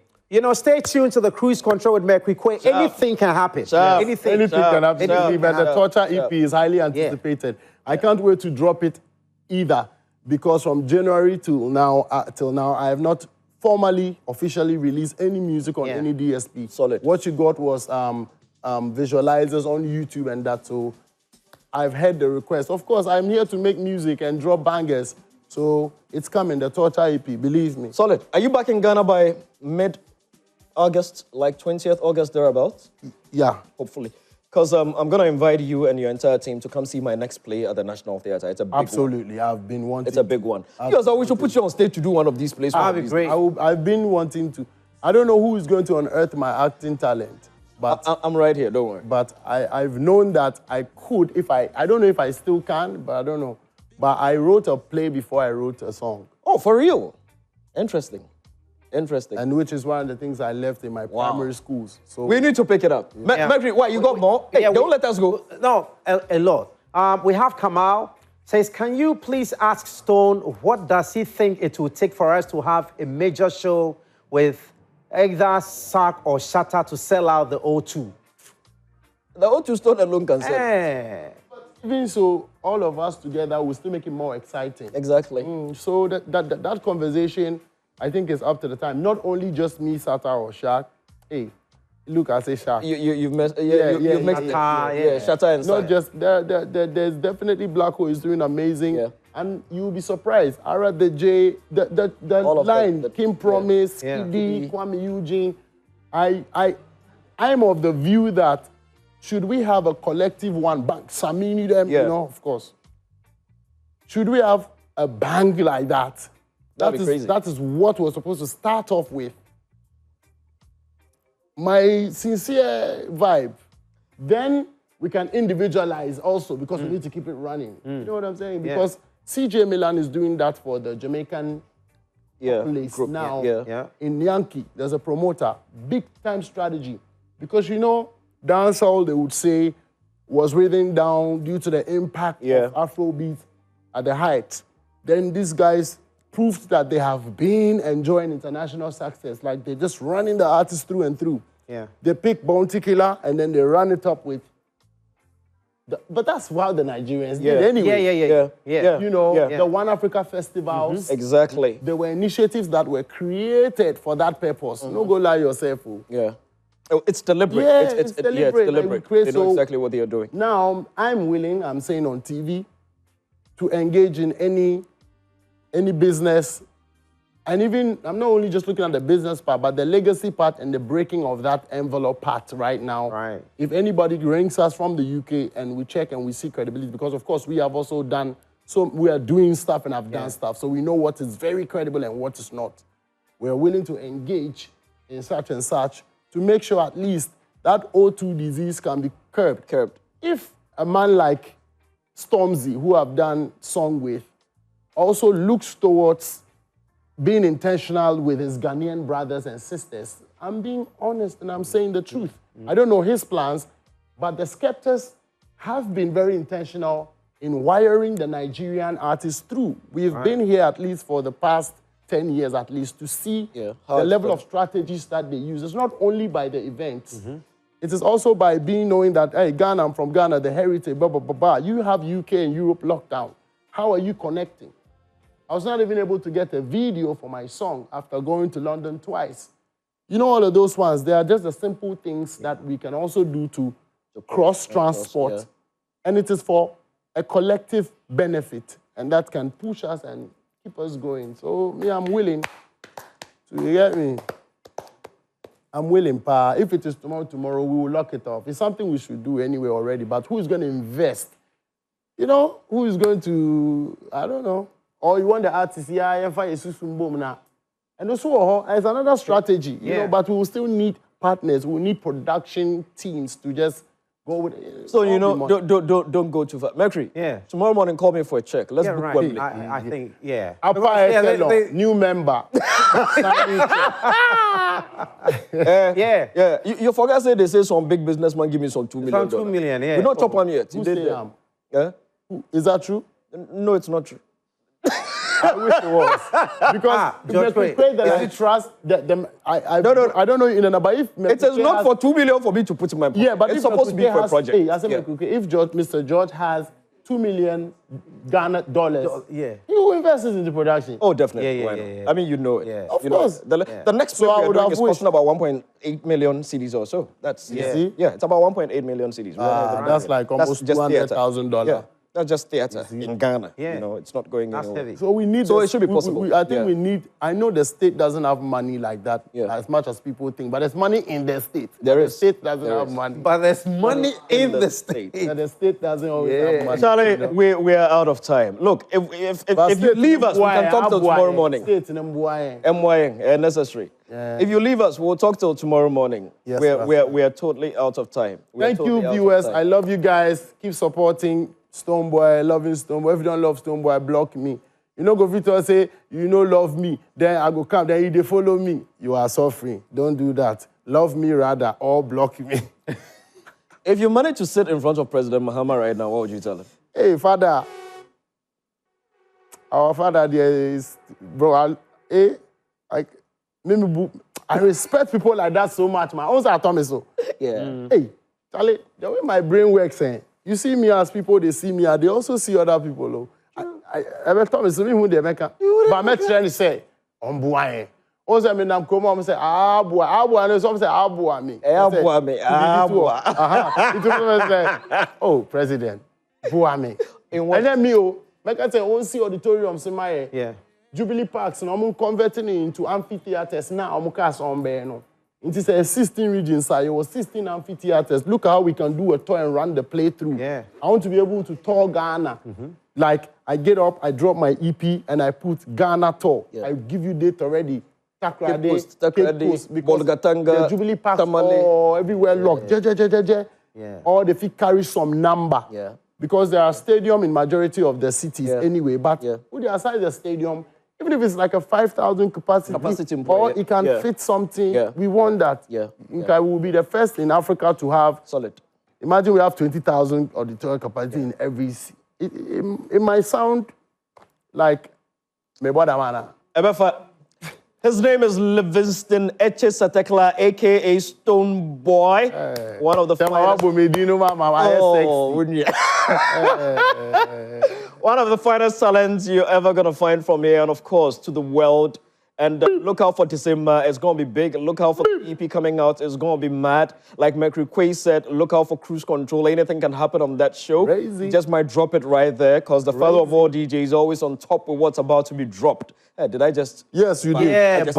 [SPEAKER 3] stay tuned to the Cruise Control with Mercury Quay. Anything can happen.
[SPEAKER 2] Anything can happen. But the Torture EP is highly anticipated. I can't wait to drop it either, because from January till now, I have not formally, officially released any music on any DSP.
[SPEAKER 1] Solid.
[SPEAKER 2] What you got was visualizers on YouTube and that, so I've heard the request. Of course, I'm here to make music and drop bangers, so it's coming, the Torture EP, believe me.
[SPEAKER 1] Solid. Are you back in Ghana by mid-August, like 20th August, thereabouts?
[SPEAKER 2] Yeah.
[SPEAKER 1] Hopefully. Because I'm going to invite you and your entire team to come see my next play at the National Theatre. It's a big
[SPEAKER 2] Absolutely,
[SPEAKER 1] one.
[SPEAKER 2] I've been wanting.
[SPEAKER 1] It's a big one. So we should put you on stage to do one of these plays.
[SPEAKER 3] That'd be great.
[SPEAKER 2] I've been wanting to. I don't know who is going to unearth my acting talent, but
[SPEAKER 1] I'm right here, don't worry.
[SPEAKER 2] But I've known that I could, if I don't know if I still can, but I don't know. But I wrote a play before I wrote a song.
[SPEAKER 1] Oh, for real? Interesting. Interesting.
[SPEAKER 2] And which is one of the things I left in my primary schools. So
[SPEAKER 1] we need to pick it up. Mercury, what, you got more? Hey, don't let us go.
[SPEAKER 3] No, a lot. We have Kamal. Says, can you please ask Stone, what does he think it will take for us to have a major show with either Sark or Shatta to sell out the O2?
[SPEAKER 2] The O2 Stone alone can sell.
[SPEAKER 3] But
[SPEAKER 2] even so, all of us together will still make it more exciting.
[SPEAKER 1] Exactly.
[SPEAKER 2] So that conversation, I think, is up to the time. Not only just me, Shatta or Shaq. Hey, look, I say Shaq.
[SPEAKER 1] You've mixed Shatta and Sark.
[SPEAKER 2] Not just, there's definitely Black Hole is doing amazing. Yeah. And you'll be surprised. Ara, the J, the line, Kim Promise, Kidi, Kwame Eugene. I'm of the view that should we have a collective one bank, Samini them, of course. Should we have a bank like that? That is what we're supposed to start off with. My sincere vibe. Then we can individualize also, because we need to keep it running. You know what I'm saying? Because CJ Milan is doing that for the Jamaican place group now. In Yankee, there's a promoter, big time strategy. Because dancehall, they would say, was written down due to the impact of Afrobeat at the height. Then these guys proved that they have been enjoying international success. Like, they're just running the artists through and through. They pick Bounty Killer and then they run it up with... But that's how the Nigerians did anyway. The One Africa festivals.
[SPEAKER 1] Exactly.
[SPEAKER 2] There were initiatives that were created for that purpose. No go lie yourself.
[SPEAKER 1] Oh, it's deliberate. It's deliberate. Like they know exactly what they are doing.
[SPEAKER 2] Now, I'm willing, I'm saying on TV, to engage in any business. And even, I'm not only just looking at the business part, but the legacy part and the breaking of that envelope part right now.
[SPEAKER 3] Right.
[SPEAKER 2] If anybody ranks us from the UK and we check and we see credibility, because of course we have also done, so we are doing stuff and have done stuff, so we know what is very credible and what is not. We are willing to engage in such and such to make sure at least that O2 disease can be curbed. If a man like Stormzy, who I've done song with, also looks towards being intentional with his Ghanaian brothers and sisters, I'm being honest and I'm saying the truth. I don't know his plans, but the Skeptors have been very intentional in wiring the Nigerian artists through. We've been here at least for the past 10 years at least to see the level of strategies that they use. It's not only by the events. It is also by knowing that, hey, Ghana, I'm from Ghana, the heritage, blah, blah, blah, blah. You have UK and Europe locked down. How are you connecting? I was not even able to get a video for my song after going to London twice. You know, all of those ones, they are just the simple things that we can also do to cross-transport. Yeah. And it is for a collective benefit. And that can push us and keep us going. So, me, I'm willing. So, you get me? I'm willing, pa. If it is tomorrow, we will lock it off. It's something we should do anyway already. But who is going to invest? You know, who is going to, I don't know. Or you want the artist, and also, it's another strategy, you know, but we will still need partners. We will need production teams to just go with it.
[SPEAKER 1] So, you know, don't go too far. Mercury, tomorrow morning, call me for a check. Let's book Wembley.
[SPEAKER 3] I think, yeah.
[SPEAKER 2] New member.
[SPEAKER 1] You forget say they say some big businessman give me some $2 million.
[SPEAKER 3] Some $2 million, yeah.
[SPEAKER 1] We're not top one yet.
[SPEAKER 2] Who say Is that true?
[SPEAKER 1] No, it's not true.
[SPEAKER 2] I wish it was. Because I trust them. I don't know in but if
[SPEAKER 1] it is not for $2 million for me to put in my pocket.
[SPEAKER 2] Yeah, but
[SPEAKER 1] it's supposed to be for a project.
[SPEAKER 2] If Mr. George has $2 million Ghana dollars, he will invest into production.
[SPEAKER 1] Oh, definitely. Yeah. I mean, you know it.
[SPEAKER 2] Yeah. Of course.
[SPEAKER 1] The next film we're doing is costing about 1.8 million CDs or so. That's it's about 1.8 million CDs.
[SPEAKER 2] That's like almost $200,000.
[SPEAKER 1] Yeah. That's just theater in Ghana. You know, it's not going anywhere.
[SPEAKER 2] Heavy. So we need.
[SPEAKER 1] So it should be possible.
[SPEAKER 2] I think we need. I know the state doesn't have money like that as much as people think, but there's money in the state.
[SPEAKER 1] There is.
[SPEAKER 2] The state doesn't have money.
[SPEAKER 3] But there's money in the state.
[SPEAKER 2] Yeah, the state doesn't always have money.
[SPEAKER 1] Charlie, we are out of time. Look, if you leave us, we can talk till tomorrow morning.
[SPEAKER 2] State in MYN.
[SPEAKER 1] MYN, necessary. Yeah. If you leave us, we'll talk till tomorrow morning. Yes, we are totally out of time.
[SPEAKER 2] Thank you, viewers. I love you guys. Keep supporting Stonebwoy, loving Stonebwoy. If you don't love Stonebwoy, block me. You know, go Victor say, you know, love me. Then I go come, then you follow me. You are suffering. Don't do that. Love me rather, or block me.
[SPEAKER 1] If you manage to sit in front of President Mahama right now, what would you tell him?
[SPEAKER 2] Hey, father. Our father there is, bro, I respect people like that so much, man. Also, I told me so.
[SPEAKER 1] Yeah.
[SPEAKER 2] Hey, Charlie, the way my brain works, you see me as people, they see me, and they also see other people. I told me so, who they make but I'm trying to say, boy. Also, I mean, I'm coming, I'm saying, boy, and some say, boy, me. Oh, President, boy, me. And then me, like I say, I see auditoriums in my Jubilee Parks, and I'm converting it into amphitheaters now. I'm on it is a 16 regions, it was 16 amphitheaters. Look how we can do a tour and run the playthrough.
[SPEAKER 3] Yeah.
[SPEAKER 2] I want to be able to tour Ghana. Like, I get up, I drop my EP, and I put Ghana tour. I give you date already. Takrade,
[SPEAKER 1] Bolgatanga,
[SPEAKER 2] the Jubilee Parks, everywhere locked. Or if it carries some number. Because there are stadiums in majority of the cities anyway. But with the aside the stadium, even if it's like a 5,000 capacity or it can fit something, we want that. We will be the first in Africa to have.
[SPEAKER 1] Solid.
[SPEAKER 2] Imagine we have 20,000 auditorium capacity in every city. It might sound like
[SPEAKER 1] his name is Livingston Eche Satekla, a.k.a. Stonebwoy. One of the finest... One of the finest talents you're ever going to find from here, and of course, to the world. And look out for December. It's going to be big. Look out for the EP coming out. It's going to be mad. Like Mercury Quay said, look out for Cruise Control. Anything can happen on that show.
[SPEAKER 2] Crazy.
[SPEAKER 1] Just might drop it right there, because the father of all DJs is always on top with what's about to be dropped. Hey, did I just...
[SPEAKER 2] Yes, you did.
[SPEAKER 3] Yeah,
[SPEAKER 2] but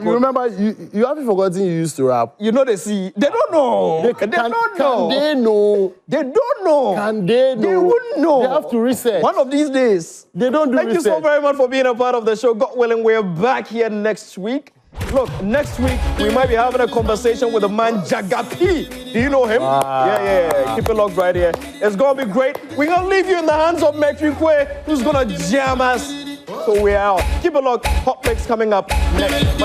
[SPEAKER 2] you remember, you haven't forgotten you used to rap.
[SPEAKER 1] You know they see... They don't know. They don't know.
[SPEAKER 2] Can they know?
[SPEAKER 1] They don't know.
[SPEAKER 2] Can they know?
[SPEAKER 1] They wouldn't know.
[SPEAKER 2] They have to research.
[SPEAKER 1] One of these days.
[SPEAKER 2] They don't do
[SPEAKER 1] Thank
[SPEAKER 2] research.
[SPEAKER 1] you so very much for being a part of the show. God willing, we're back here next week. Look, next week, we might be having a conversation with the man Jagapi. Do you know him? Yeah. Keep it locked right here. It's going to be great. We're going to leave you in the hands of Mercury Quay, who's going to jam us. So we're out. Keep it locked. Hot mix coming up next.